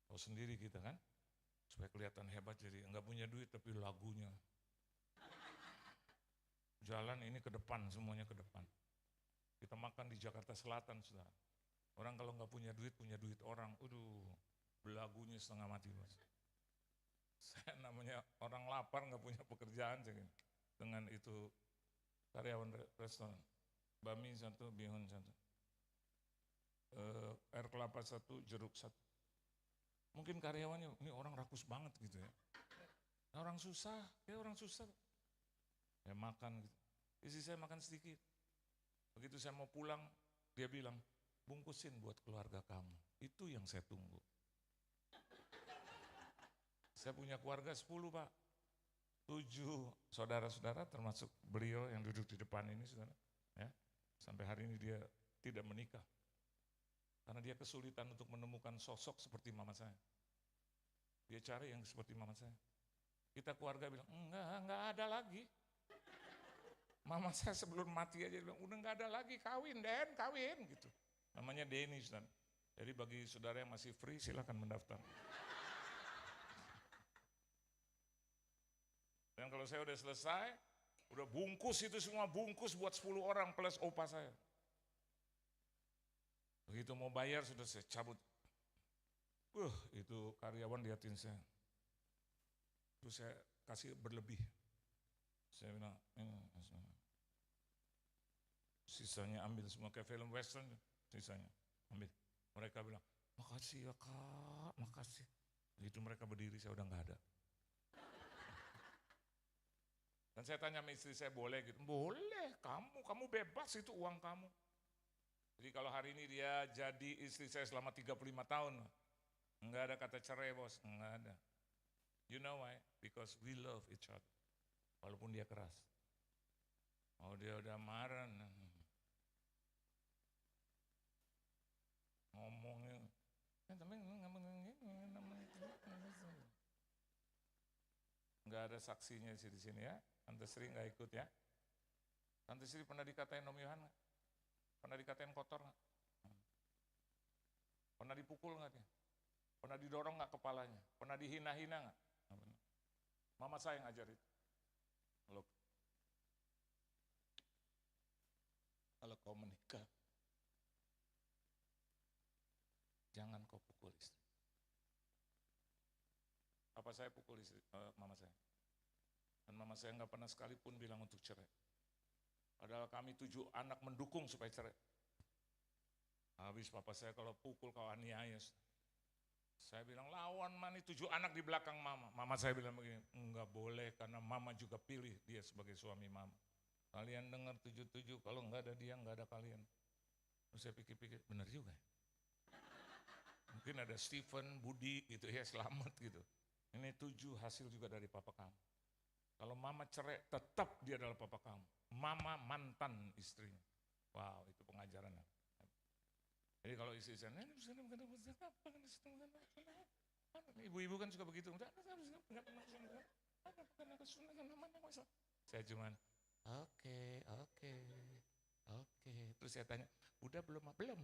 Tahu sendiri kita kan, supaya kelihatan hebat jadi enggak punya duit tapi lagunya. Jalan ini ke depan, semuanya ke depan. Kita makan di Jakarta Selatan, saudara. Orang kalau nggak punya duit orang, belagunya setengah mati, bos. Saya namanya orang lapar nggak punya pekerjaan, dengan itu karyawan restoran, bami satu, bihun satu, air kelapa satu, jeruk satu. Mungkin karyawannya, ini orang rakus banget gitu ya. Orang susah, ya makan gitu. Istri saya makan sedikit. Begitu saya mau pulang, dia bilang, bungkusin buat keluarga kamu. Itu yang saya tunggu. Saya punya keluarga 10, Pak. 7 saudara-saudara termasuk beliau yang duduk di depan ini, saudara. Ya, sampai hari ini dia tidak menikah. Karena dia kesulitan untuk menemukan sosok seperti mama saya. Dia cari yang seperti mama saya. Kita keluarga bilang, enggak ada lagi. Mama saya sebelum mati aja bilang, udah enggak ada lagi, kawin gitu. Namanya Denny, saudara. Jadi bagi saudara yang masih free, silakan mendaftar. Dan kalau saya udah selesai, udah bungkus itu semua, bungkus buat 10 orang plus opa saya. Begitu mau bayar sudah saya cabut. Itu karyawan liatin saya. Terus saya kasih berlebih. Saya bilang, sisanya ambil semua, kayak film western, sisanya ambil. Mereka bilang, makasih ya Kak, makasih. Begitu mereka berdiri, saya udah nggak ada. Dan saya tanya sama istri saya, boleh gitu? Boleh, kamu bebas, itu uang kamu. Jadi kalau hari ini dia jadi istri saya selama 35 tahun, enggak ada kata cerai, bos, enggak ada. You know why? Because we love each other. Walaupun dia keras. Oh, dia udah marah. Ngomongnya. Enggak ada saksinya di sini ya. Tante Sri enggak ikut ya. Tante Sri pernah dikatain Om Yohan enggak? Pernah dikatain kotor enggak? Pernah dipukul enggak dia? Pernah didorong enggak kepalanya? Pernah dihina-hina enggak? Mama saya yang ngajar itu. Kalau kau menikah, jangan kau pukul istri. Apa saya pukul istri, mama saya? Dan mama saya nggak pernah sekalipun bilang untuk cerai. Padahal kami 7 anak mendukung supaya cerai. Habis papa saya kalau pukul kau aniaya. Saya bilang lawan mani 7 anak di belakang mama. Mama saya bilang begini, enggak boleh karena mama juga pilih dia sebagai suami mama. Kalian dengar 7-7, kalau enggak ada dia enggak ada kalian. Terus saya pikir-pikir, benar juga. Mungkin ada Stephen, Budi gitu ya, selamat gitu. Ini 7 hasil juga dari papa kamu. Kalau mama cerai, tetap dia adalah papa kamu. Mama mantan istrinya. Wow, itu pengajarannya. Jadi kalau istri saya, ibu-ibu kan suka begitu. Saya cuman, oke. Terus saya tanya, udah belum? Belum.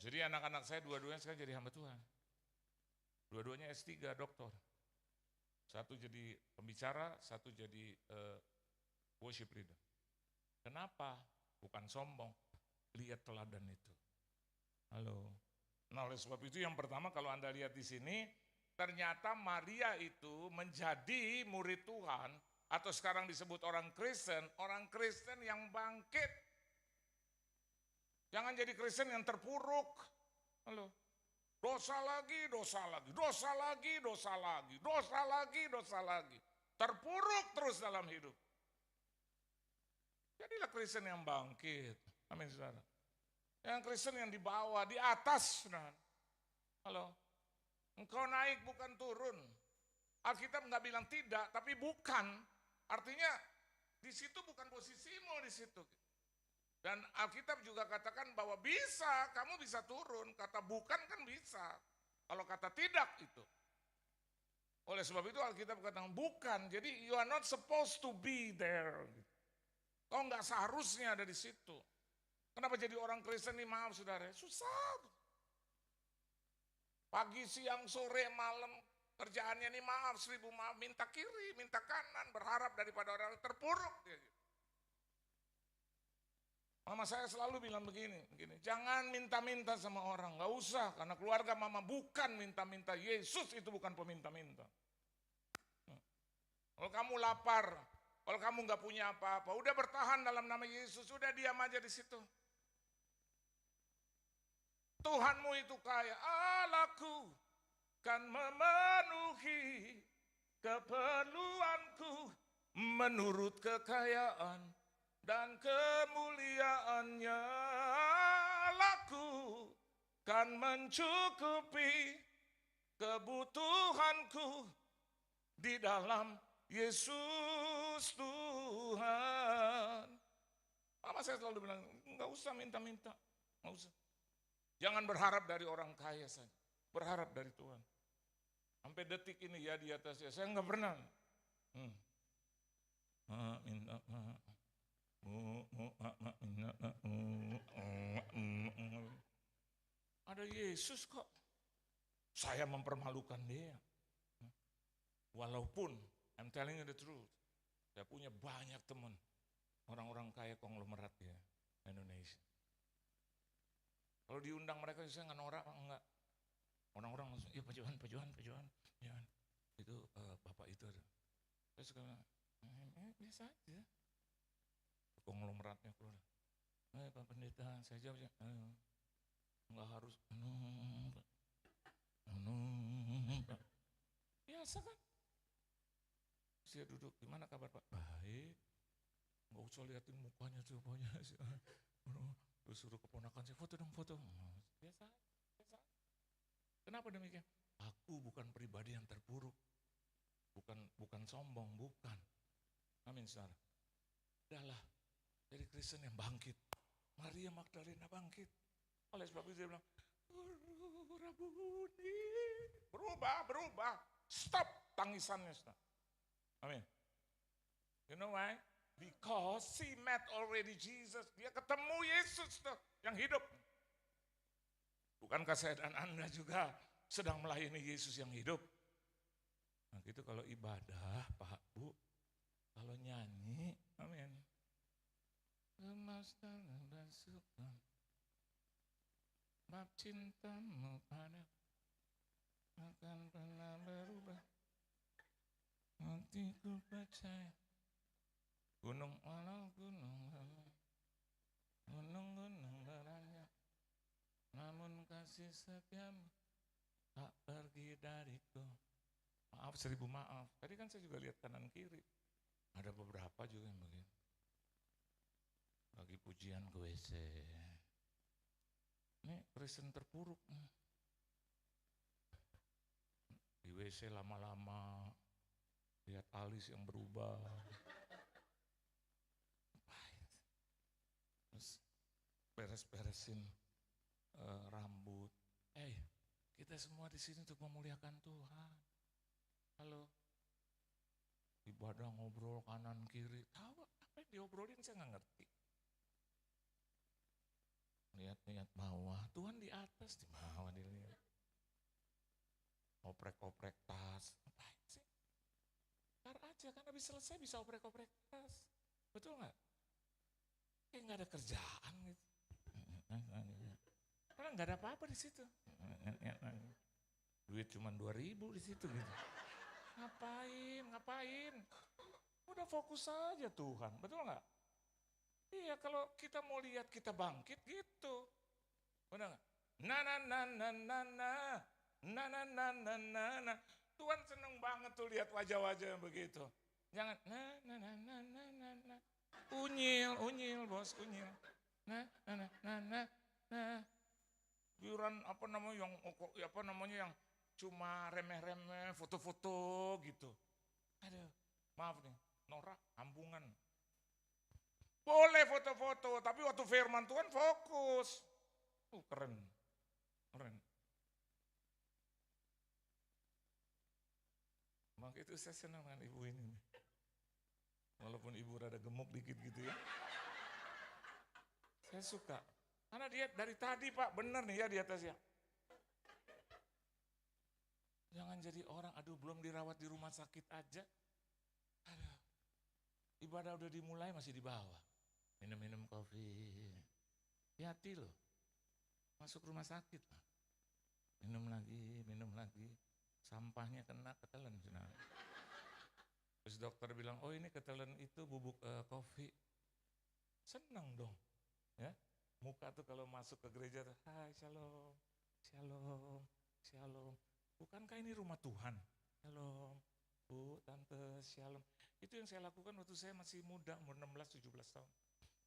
Jadi anak-anak saya dua-duanya sekarang jadi hamba Tuhan. Dua-duanya S3, doktor. Satu jadi pembicara, satu jadi worship leader. Kenapa? Bukan sombong, lihat teladan itu. Halo. Nah oleh sebab itu yang pertama kalau Anda lihat di sini, ternyata Maria itu menjadi murid Tuhan, atau sekarang disebut orang Kristen yang bangkit. Jangan jadi Kristen yang terpuruk. Halo. Dosa lagi. Terpuruk terus dalam hidup. Jadilah Kristen yang bangkit. Amin, saudara. Yang Kristen yang dibawa, di atas. Saudara. Halo. Engkau naik bukan turun. Alkitab nggak bilang tidak, tapi bukan. Artinya di situ bukan posisimu di situ. Dan Alkitab juga katakan bahwa kamu bisa turun. Kata bukan kan bisa. Kalau kata tidak itu. Oleh sebab itu Alkitab katakan bukan. Jadi you are not supposed to be there. Kau nggak seharusnya ada di situ. Kenapa jadi orang Kristen ini? Maaf saudara, susah. Pagi, siang, sore, malam, kerjaannya ini maaf, 1000 maaf, minta kiri, minta kanan, berharap daripada orang terpuruk. Mama saya selalu bilang begini, jangan minta-minta sama orang, nggak usah, karena keluarga mama bukan minta-minta. Yesus itu bukan peminta-minta. Kalau kamu lapar, kalau kamu nggak punya apa-apa, udah bertahan dalam nama Yesus, udah diam aja di situ. Tuhanmu itu kaya, Allahku kan memenuhi keperluanku menurut kekayaan dan kemuliaannya. Allahku kan mencukupi kebutuhanku di dalam Yesus Tuhan. Mama saya selalu bilang, nggak usah minta-minta, nggak usah. Jangan berharap dari orang kaya saja, berharap dari Tuhan. Sampai detik ini ya di atasnya, saya nggak pernah. Minta, ada Yesus kok. Saya mempermalukan dia. Walaupun, I'm telling you the truth, saya punya banyak teman, orang-orang kaya konglomerat ya, Indonesia. Kalau diundang mereka, saya nggak norak, enggak. Orang-orang langsung, ya Pak Johan. Itu Bapak itu ada. Saya suka bilang, biasa aja. Konglomeratnya keluar. Pak Pendeta, saya jawab, enggak harus, Pak. Biasa kan? Saya duduk, gimana kabar Pak? Baik. Enggak usah liatin mukanya tuh pokoknya. Terus suruh keponakan saya, foto dong, foto. Biasa. Kenapa demikian? Aku bukan pribadi yang terpuruk. Bukan sombong, bukan. Amin, saudara. Adalah dari Kristen yang bangkit. Maria Magdalena bangkit. Oleh sebab itu dia bilang, Rabuni. Berubah. Stop tangisannya, saudara. Amin. You know why? Because he met already Jesus. Dia ketemu Yesus tuh yang hidup. Bukankah saya dan Anda juga sedang melayani Yesus yang hidup? Nah gitu kalau ibadah, Pak, Bu, kalau nyanyi, amin. Lemas dan suka, bab cintamu pada akan pernah berubah. Hatiku percaya. Gunung walau gunung beranjak, namun kasih setiamu tak pergi dariku. Maaf, 1000 maaf. Tadi kan saya juga lihat kanan kiri. Ada beberapa juga yang begitu. Lagi pujian ke WC. Ini Kristen terpuruk. Di WC lama-lama, lihat alis yang berubah. Terus beres-beresin rambut. Kita semua di sini untuk memuliakan Tuhan. Halo, ibadah ngobrol kanan kiri, tahu apa yang diobrolin saya nggak ngerti. Lihat bawah, Tuhan di atas, di bawah dilihat. Oprek-oprek tas, ngapain sih? Ntar aja kan habis selesai bisa oprek-oprek tas, betul nggak? Kayak nggak ada kerjaan gitu. Karena nggak ada apa-apa di situ. Duit cuma 2.000 di situ gitu. Ngapain? Udah fokus aja Tuhan, betul nggak? Iya, kalau kita mau lihat kita bangkit gitu. Benar nggak? Na. Tuhan seneng banget tuh lihat wajah-wajah yang begitu. Jangan na. Unyil bos, unyil. Nah. Giliran yang cuma remeh-remeh, foto-foto gitu. Aduh, maaf nih, norak, ambungan. Boleh foto-foto, tapi waktu firman Tuhan fokus. Keren. Maka itu saya senang dengan ibu ini. Walaupun ibu rada gemuk dikit gitu ya. Saya suka. Karena dia dari tadi Pak, bener nih ya di atas ya. Jangan jadi orang, belum dirawat di rumah sakit aja. Ibadah udah dimulai masih di bawah. minum-minum kopi. Hati loh, masuk rumah sakit. Minum lagi, sampahnya kena ketelan. Terus dokter bilang, oh ini ketelan itu bubuk kopi. Senang dong, ya. Muka tuh kalau masuk ke gereja tuh, hai shalom, shalom, shalom. Bukankah ini rumah Tuhan? Shalom, Bu, Tante, shalom. Itu yang saya lakukan waktu saya masih muda, umur 16-17 tahun.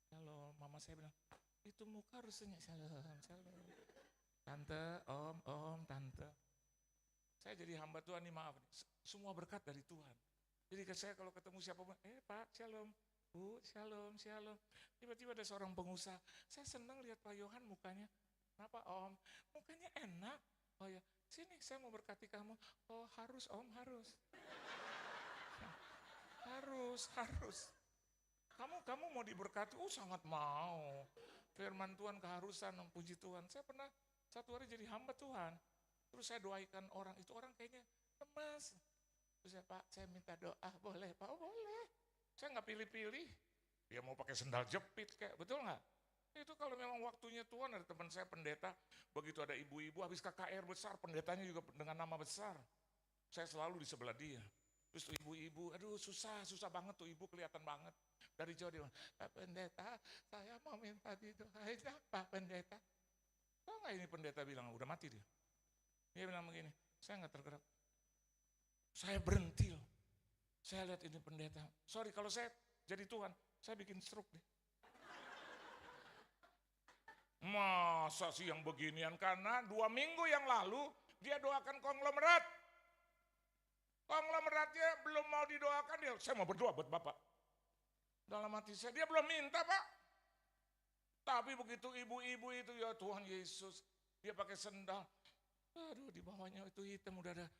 Shalom, mama saya bilang, itu muka harus senyum, shalom, shalom. Tante, om, tante. Saya jadi hamba Tuhan nih, maaf. Semua berkat dari Tuhan. Jadi saya kalau ketemu siapapun, Pak, shalom. Bu, shalom, shalom. Tiba-tiba ada seorang pengusaha. Saya senang lihat Pak Yohan mukanya. Kenapa Om? Mukanya enak. Oh ya, sini saya mau berkati kamu. Oh harus Om, harus. Harus. Kamu mau diberkati? Oh sangat mau. Firman Tuhan keharusan, puji Tuhan. Saya pernah satu hari jadi hamba Tuhan. Terus saya doakan orang, itu orang kayaknya lemas. Terus saya, Pak, saya minta doa, boleh Pak? Oh boleh. Saya nggak pilih-pilih, dia mau pakai sendal jepit kayak, betul nggak? Itu kalau memang waktunya Tuhan, ada teman saya pendeta, begitu ada ibu-ibu habis KKR besar, pendetanya juga dengan nama besar. Saya selalu di sebelah dia. Terus tuh ibu-ibu, aduh susah banget tuh ibu kelihatan banget. Dari jauh dia bilang, Pak Pendeta, saya mau minta didoain Pak Pendeta. Tahu nggak ini pendeta bilang, udah mati dia. Dia bilang begini, saya nggak tergerak. Saya berhenti loh. Saya lihat ini pendeta, sorry kalau saya jadi Tuhan, saya bikin stroke deh. Masa sih yang beginian, karena 2 minggu yang lalu dia doakan konglomerat. Konglomeratnya belum mau didoakan, dia, saya mau berdoa buat Bapak. Dalam hati saya, dia belum minta Pak. Tapi begitu ibu-ibu itu, ya Tuhan Yesus, dia pakai sendal. Aduh di bawahnya itu hitam, udah ada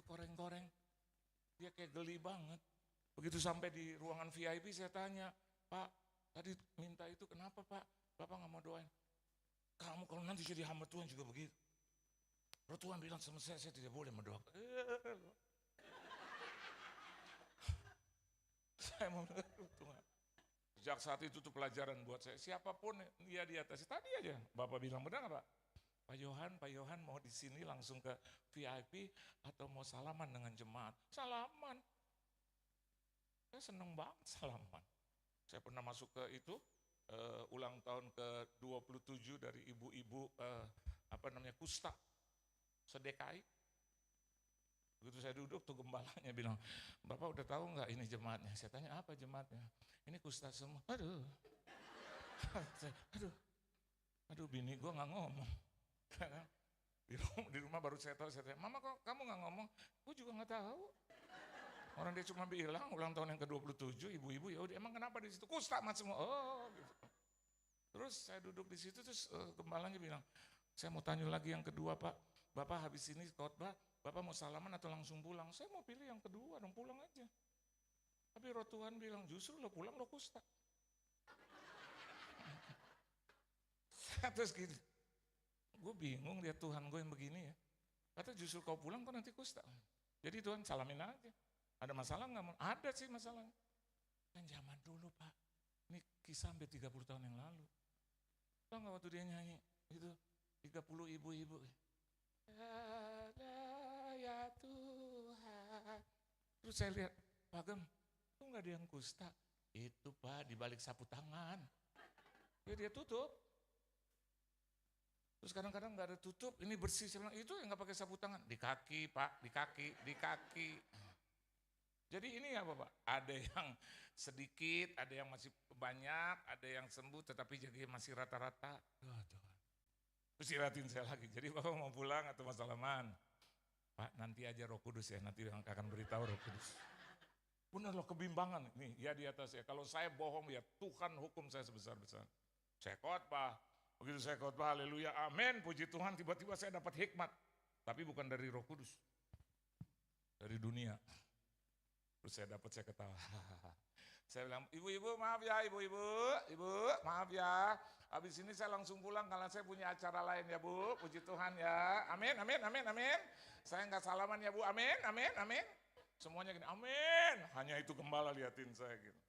koreng-koreng. Dia kayak geli banget. Begitu sampai di ruangan VIP saya tanya, Pak, tadi minta itu kenapa Pak? Bapak gak mau doain. Kamu kalau nanti jadi hamba Tuhan juga begitu. Kalau Tuhan bilang sama saya tidak boleh mendoakan. Saya mau Tuhan. Sejak saat itu tuh pelajaran buat saya. Siapapun dia di atas. Tadi aja Bapak bilang, benar gak Pak? Pak Yohan mau di sini langsung ke VIP atau mau salaman dengan jemaat? Salaman. Saya seneng banget salaman. Saya pernah masuk ke itu, ulang tahun ke-27 dari ibu-ibu, kusta, sedekai. Begitu saya duduk tuh gembalanya bilang, Bapak udah tahu nggak ini jemaatnya? Saya tanya, apa jemaatnya? Ini kusta semua. Aduh bini gue nggak ngomong. Di rumah baru saya tahu, saya tanya, Mama kok kamu nggak ngomong? Gue juga nggak tahu. Orang dia cuma bilang ulang tahun yang ke-27, ibu-ibu ya udah, emang kenapa di situ? Kusta mas semua. Oh gitu. Terus saya duduk di situ, terus gembalanya bilang, saya mau tanya lagi yang kedua Pak. Bapak habis ini khotbah, Bapak mau salaman atau langsung pulang? Saya mau pilih yang kedua, dong pulang aja. Tapi roh Tuhan bilang, justru lo pulang lo kusta. Terus gitu. Gue bingung lihat Tuhan gue yang begini ya. Kata justru kau pulang kau nanti kusta. Jadi Tuhan salamin aja. Ada masalah nggak? Ada sih masalahnya. Kan zaman dulu Pak. Ini kisah sampai 30 tahun yang lalu. Tahu nggak waktu dia nyanyi itu 30 ibu-ibu. Ada ya Tuhan. Terus saya lihat, Pak Gem, itu nggak ada yang kusta. Itu Pak di balik sapu tangan. Ya dia tutup. Terus kadang-kadang nggak ada tutup, ini bersih, itu yang nggak pakai sapu tangan, di kaki Pak, di kaki. Jadi ini apa Pak? Ada yang sedikit, ada yang masih banyak, ada yang sembuh, tetapi jadi masih rata-rata. Terus ingatin saya lagi, jadi Bapak mau pulang atau mau salaman? Pak nanti aja Roh Kudus ya, nanti yang akan beritahu Roh Kudus. Benar loh kebimbangan, nih ya di atas ya, kalau saya bohong ya Tuhan hukum saya sebesar-besar. Saya khotbah. Begitu saya khotbah, haleluya, amin, puji Tuhan, tiba-tiba saya dapat hikmat. Tapi bukan dari Roh Kudus. Dari dunia. Terus saya ketawa. Saya bilang, ibu-ibu maaf ya, ibu maaf ya. Habis ini saya langsung pulang karena saya punya acara lain ya Bu, puji Tuhan ya. Amin. Saya nggak salaman ya Bu, amin. Semuanya gini, amin. Hanya itu gembala liatin saya gitu.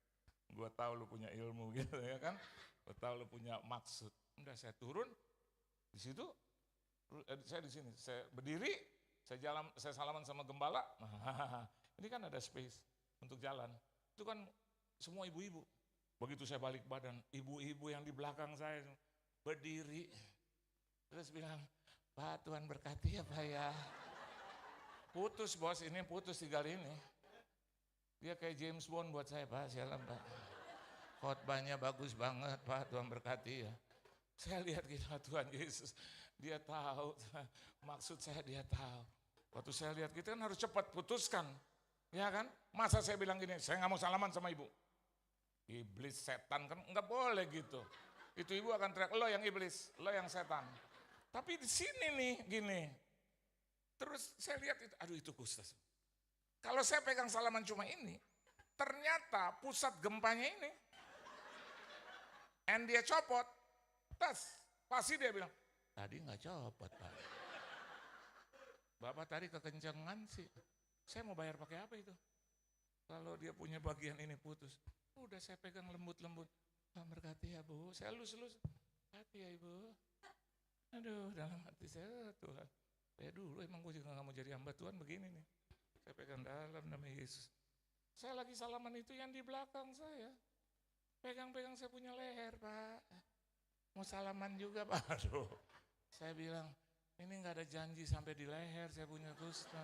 Gue tahu lu punya ilmu gitu ya kan. Gue tahu lu punya maksud. Udah saya turun, di situ saya di sini, saya berdiri, saya salaman sama gembala. Nah, ini kan ada space untuk jalan. Itu kan semua ibu-ibu. Begitu saya balik badan, ibu-ibu yang di belakang saya berdiri. Terus bilang, Pak Tuhan berkati ya Pak ya. Putus bos, ini putus 3 kali ini. Dia kayak James Bond buat saya, Pak, sialan Pak. Khotbahnya bagus banget Pak, Tuhan berkati ya. Saya lihat kita Tuhan Yesus, dia tahu, maksud saya dia tahu. Waktu saya lihat kita kan harus cepat putuskan, ya kan? Masa saya bilang gini, saya nggak mau salaman sama ibu. Iblis, setan kan nggak boleh gitu. Itu ibu akan teriak, lo yang iblis, lo yang setan. Tapi di sini nih gini, terus saya lihat itu, aduh itu Gustas. Kalau saya pegang salaman cuma ini, ternyata pusat gempanya ini, and dia copot, pasti dia bilang, tadi nggak copot Pak. Bapak tadi kekencengan sih, saya mau bayar pakai apa itu? Kalau dia punya bagian ini putus, udah saya pegang lembut-lembut, Pak berkati ya Bu, saya elus-elus, hati ya Ibu. Aduh dalam hati saya Tuhan, saya dulu emang gue juga gak mau jadi hamba Tuhan begini nih. Saya pegang dalam nama Yesus. Saya lagi salaman itu yang di belakang saya, pegang-pegang saya punya leher Pak. Mau salaman juga Pak, aduh. Saya bilang, ini gak ada janji sampai di leher saya punya Gustaf.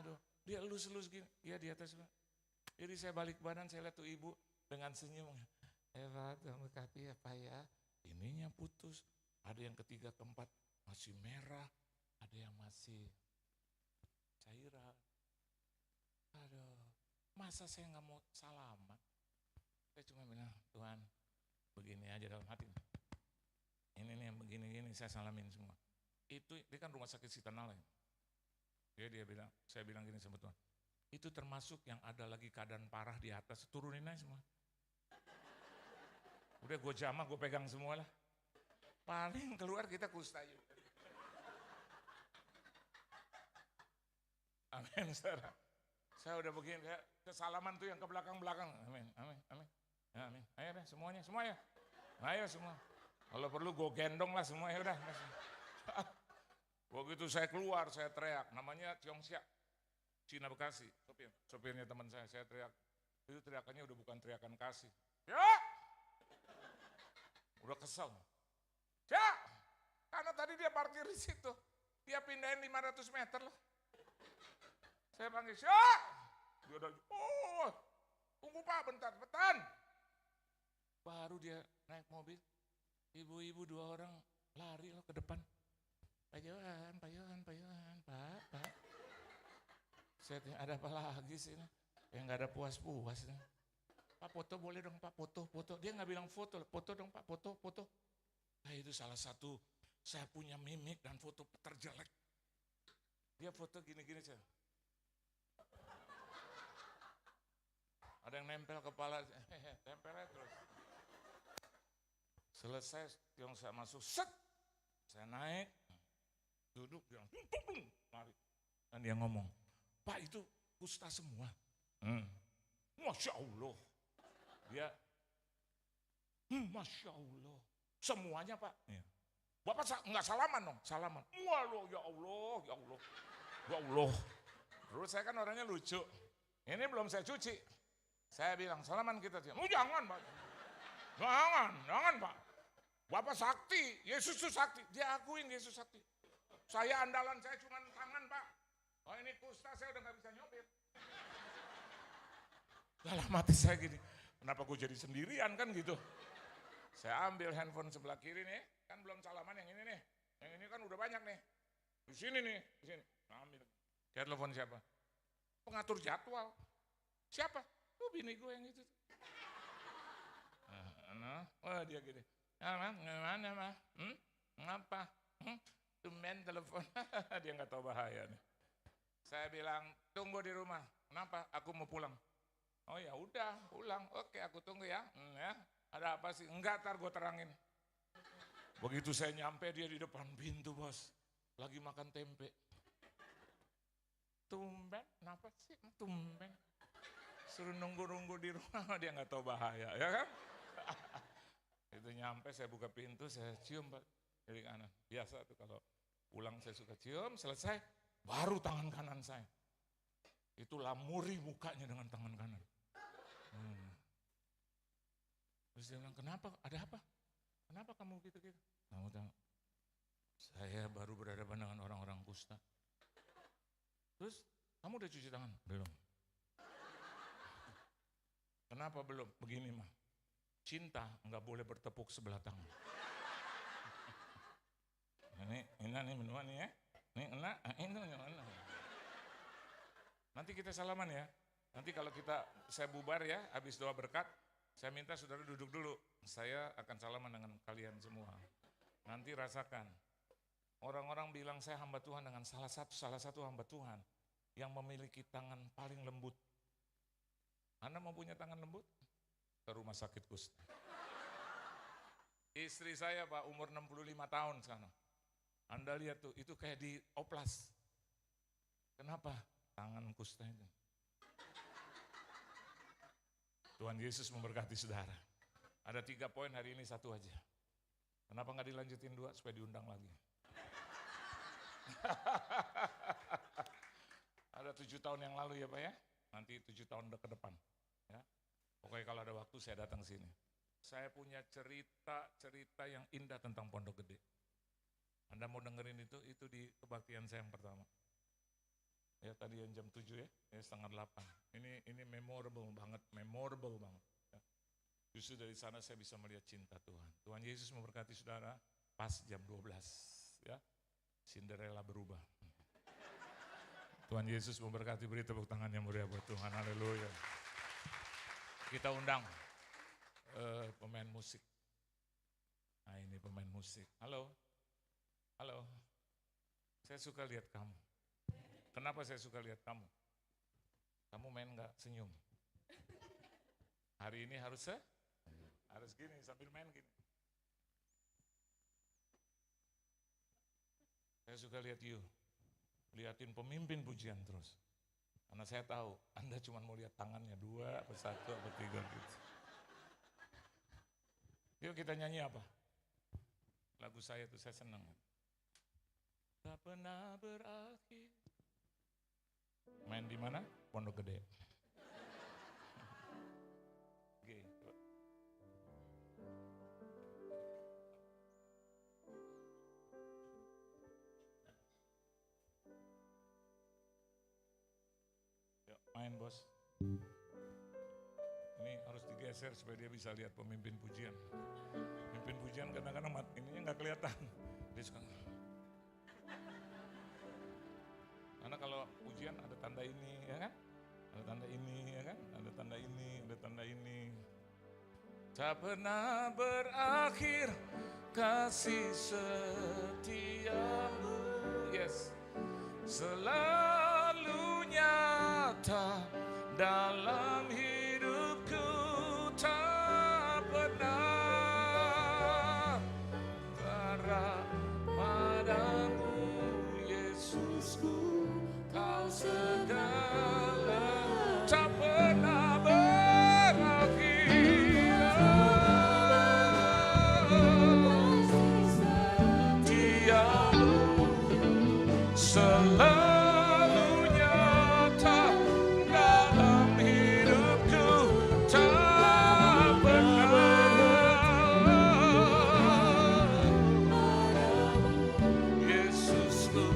Aduh, dia elus-elus gini, dia di atas Pak. Jadi saya balik badan, saya lihat tuh ibu dengan senyum. Pak, Tuhan berkati ya Pak ya, ininya putus. Ada yang ketiga, keempat masih merah, ada yang masih cairan. Aduh, masa saya nggak mau salaman? Saya cuma bilang, Tuhan, begini aja dalam hati. Ini nih yang begini-gini saya salamin semua. Itu dia kan rumah sakit Sitanala. Dia bilang, saya bilang gini sama Tuhan, itu termasuk yang ada lagi keadaan parah di atas, turunin aja semua. Udah gue jamah, gue pegang semua lah. Paling keluar kita kustayu. Amin, saudara. Saya udah begini, kesalaman tuh yang ke belakang-belakang. Amin, amin, amin. Ya, amin. Ayo deh semuanya. Ayo semua. Kalau perlu gue gendong lah semua, ya udah. Begitu saya keluar, saya teriak. Namanya Tiongxia, Cina Bekasi, sopirnya teman saya teriak. Itu teriakannya udah bukan teriakan kasih. Ya! Udah kesel. Ya, karena tadi dia parkir di situ. Dia pindahin 500 meter lah. Saya panggil, Syah! Dia udah, oh, tunggu Pak bentar. Baru dia naik mobil. Ibu-ibu 2 orang lari loh ke depan. Pak Yohan, Pak. Saya tanya, ada apa lagi sih ini? Yang gak ada puas-puas nih. Pak foto boleh dong Pak, foto. Dia gak bilang foto dong Pak, foto. Nah itu salah satu, saya punya mimik dan foto terjelek. Dia foto gini-gini saja. Ada yang nempel kepala, tempelnya terus. Selesai, yang saya masuk, set. Saya naik, duduk, dia lari. Dan dia ngomong, Pak itu kusta semua. Masya Allah. Dia, Masya Allah. Semuanya Pak. Ya. Bapak enggak salaman dong? Salaman. Waduh, ya Allah. Terus saya kan orangnya lucu. Ini belum saya cuci. Saya bilang, salaman kita. Jangan Pak. Jangan Pak. Bapak sakti, Yesus itu sakti. Dia akuin Yesus sakti. Saya andalan saya cuma tangan Pak. Oh ini kusta saya udah gak bisa nyopir. Dalam hati saya gini, kenapa gue jadi sendirian kan gitu. Saya ambil handphone sebelah kiri nih, kan belum salaman yang ini nih. Yang ini kan udah banyak nih. Di sini. Ambil. Saya telepon siapa? Pengatur jadwal. Siapa? Oh bini gue yang itu. Oh dia gini. Gimana mah? Ngapa? Tumben telepon. Dia nggak tahu bahaya nih. Saya bilang tunggu di rumah. Kenapa? Aku mau pulang. Oh ya udah pulang. Oke aku tunggu ya. Ya. Ada apa sih? Enggak, ntar gue terangin. Begitu saya nyampe dia di depan pintu bos. Lagi makan tempe. Tumben, kenapa sih? Tumben. Suruh nunggu-nunggu di rumah, dia nggak tahu bahaya, ya kan? Itu nyampe, saya buka pintu, saya cium Pak, dari kanan. Biasa tuh kalau pulang saya suka cium, selesai, baru tangan kanan saya. Itu lamuri mukanya dengan tangan kanan. Terus dia bilang, kenapa? Ada apa? Kenapa kamu gitu-gitu? Kamu tahu, saya baru berhadapan dengan orang-orang kusta. Terus, kamu udah cuci tangan? Belum. Kenapa belum? Begini mah, cinta nggak boleh bertepuk sebelah tangan. Ini menua nih ya, ini enak, ini mana? Nanti kita salaman ya. Nanti kalau saya bubar ya, habis doa berkat, saya minta saudara duduk dulu. Saya akan salaman dengan kalian semua. Nanti rasakan. Orang-orang bilang saya hamba Tuhan dengan salah satu hamba Tuhan yang memiliki tangan paling lembut. Anda mau punya tangan lembut? Ke rumah sakit kusta. Istri saya Pak umur 65 tahun sekarang. Anda lihat tuh, itu kayak di oplas. Kenapa? Tangan kusta itu. Tuhan Yesus memberkati saudara. Ada 3 poin hari ini, 1 aja. Kenapa nggak dilanjutin 2 supaya diundang lagi? Ada 7 tahun yang lalu ya Pak ya. Nanti 7 tahun ke depan. Ya. Pokoknya kalau ada waktu saya datang sini. Saya punya cerita yang indah tentang Pondok Gede. Anda mau dengerin itu di kebaktian saya yang pertama. Ya tadi yang jam 7 ya, setengah 8. Ini memorable banget. Ya. Justru dari sana saya bisa melihat cinta Tuhan. Tuhan Yesus memberkati saudara pas jam 12. Ya, Cinderella berubah. Tuhan Yesus memberkati, beri tepuk tangan yang meriah buat Tuhan, haleluya. Kita undang pemain musik. Nah ini pemain musik, halo. Saya suka lihat kamu. Kenapa saya suka lihat kamu? Kamu main gak senyum? Hari ini harus gini, sambil main gini. Saya suka lihat liatin pemimpin pujian terus. Karena saya tahu Anda cuma mau lihat tangannya 2, atau 1, atau 3 gitu. Yuk kita nyanyi apa? Lagu saya tuh saya senang. Tak pernah berakhir. Main di mana? Pondok Gede. Main bos. Ini harus digeser supaya dia bisa lihat pemimpin pujian. Pemimpin pujian kadang-kadang ininya nggak kelihatan. Dia suka. Karena kalau pujian ada tanda ini, ya kan? Ada tanda ini, ya kan? Ada tanda ini, ada tanda ini. Tak pernah berakhir kasih setiamu, yes. Selalu nyata dalam hidupku, tak pernah berharap padamu, Yesusku, kau segala, tak pernah berakhir. Setiamu selalu nyata dalam hidupku, tak pernah. Yesusku,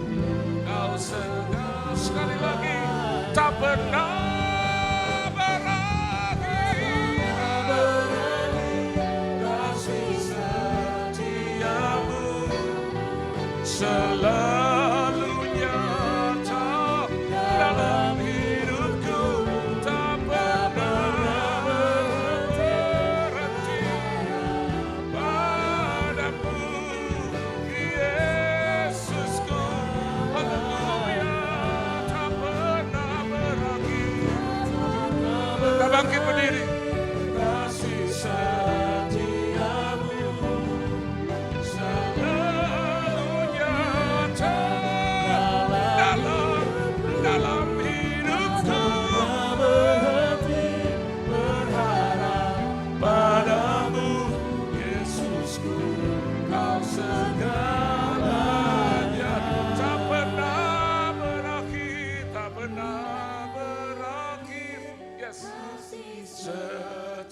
kau segala, sekali lagi, tak pernah berakhir. Kasih setiamu selalu nyata dalam hidupku, tak pernah berhenti padamu, Yesusku, haleluya, tak pernah berakhir.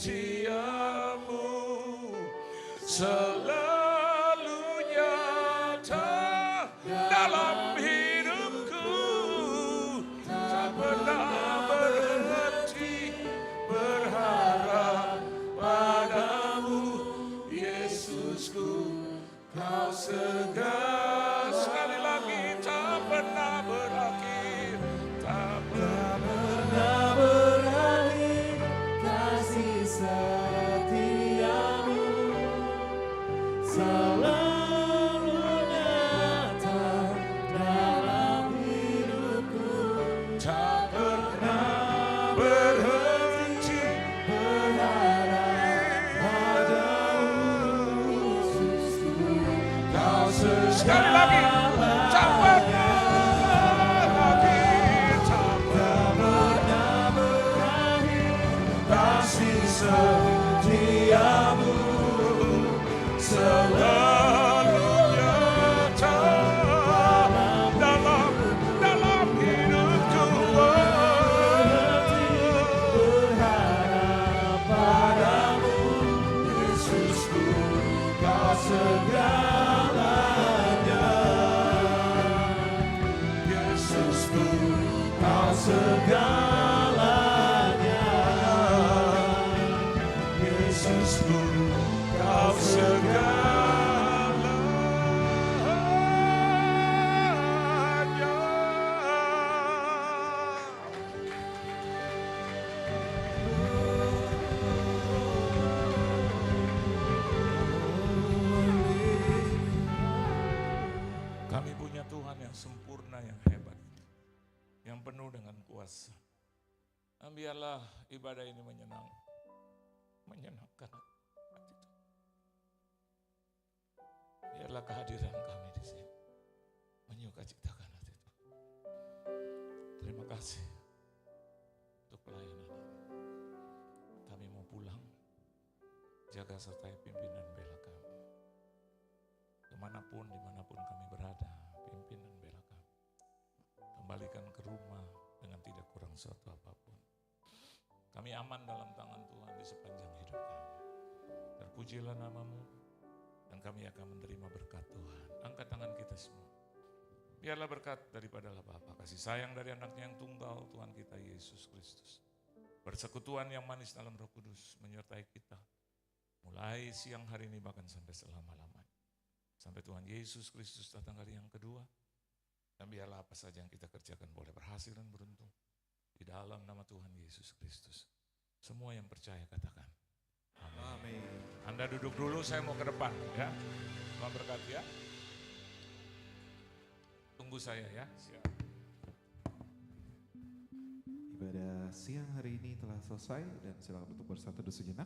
setiamu selalu nyata dalam hidupku, tak pernah berhenti berharap padamu, Yesusku, kau segar. Sekali lagi, tak pernah berakhir, tak pernah berakhir kasih setiamu, selalu nyata dalam hidupku, tak pernah berhenti berharap padamu, Yesusku, kau sekali lagi, tak pernah berakhir, tak pernah berakhir kasih setiamu, selalu nyata dalam hidupku. berharap padamu, Yesusku, kau segalanya, Yesusku, kau segalanya, Yesusku, kau segalanya. Kami punya Tuhan yang sempurna, yang hebat, yang penuh dengan kuasa. Dan biarlah ibadah ini menyenangkan hati Tuhan. Biarlah kehadiran kami di sini menyukacitakan hati Tuhan. Terima kasih untuk pelayanan ini. Kami mau pulang, jaga sertai pimpinan bela kami. Dimanapun kami berada, pimpin dan bela kami. Kembalikan ke rumah dengan tidak kurang suatu apapun. Kami aman dalam tangan Tuhan di sepanjang hidup kami. Terpujilah namamu, dan kami akan menerima berkat Tuhan. Angkat tangan kita semua. Biarlah berkat daripada Bapa, kasih sayang dari anaknya yang tunggal, Tuhan kita Yesus Kristus. Persekutuan yang manis dalam Roh Kudus menyertai kita. Mulai siang hari ini bahkan sampai selama-lamanya. Sampai Tuhan Yesus Kristus datang kali yang kedua. Dan biarlah apa saja yang kita kerjakan boleh berhasil dan beruntung. Di dalam nama Tuhan Yesus Kristus. Semua yang percaya katakan. Amin. Anda duduk dulu, saya mau ke depan ya. Tuhan berkati ya. Tunggu saya ya. Siap. Ibadah siang hari ini telah selesai dan silakan untuk bersatu sejenak.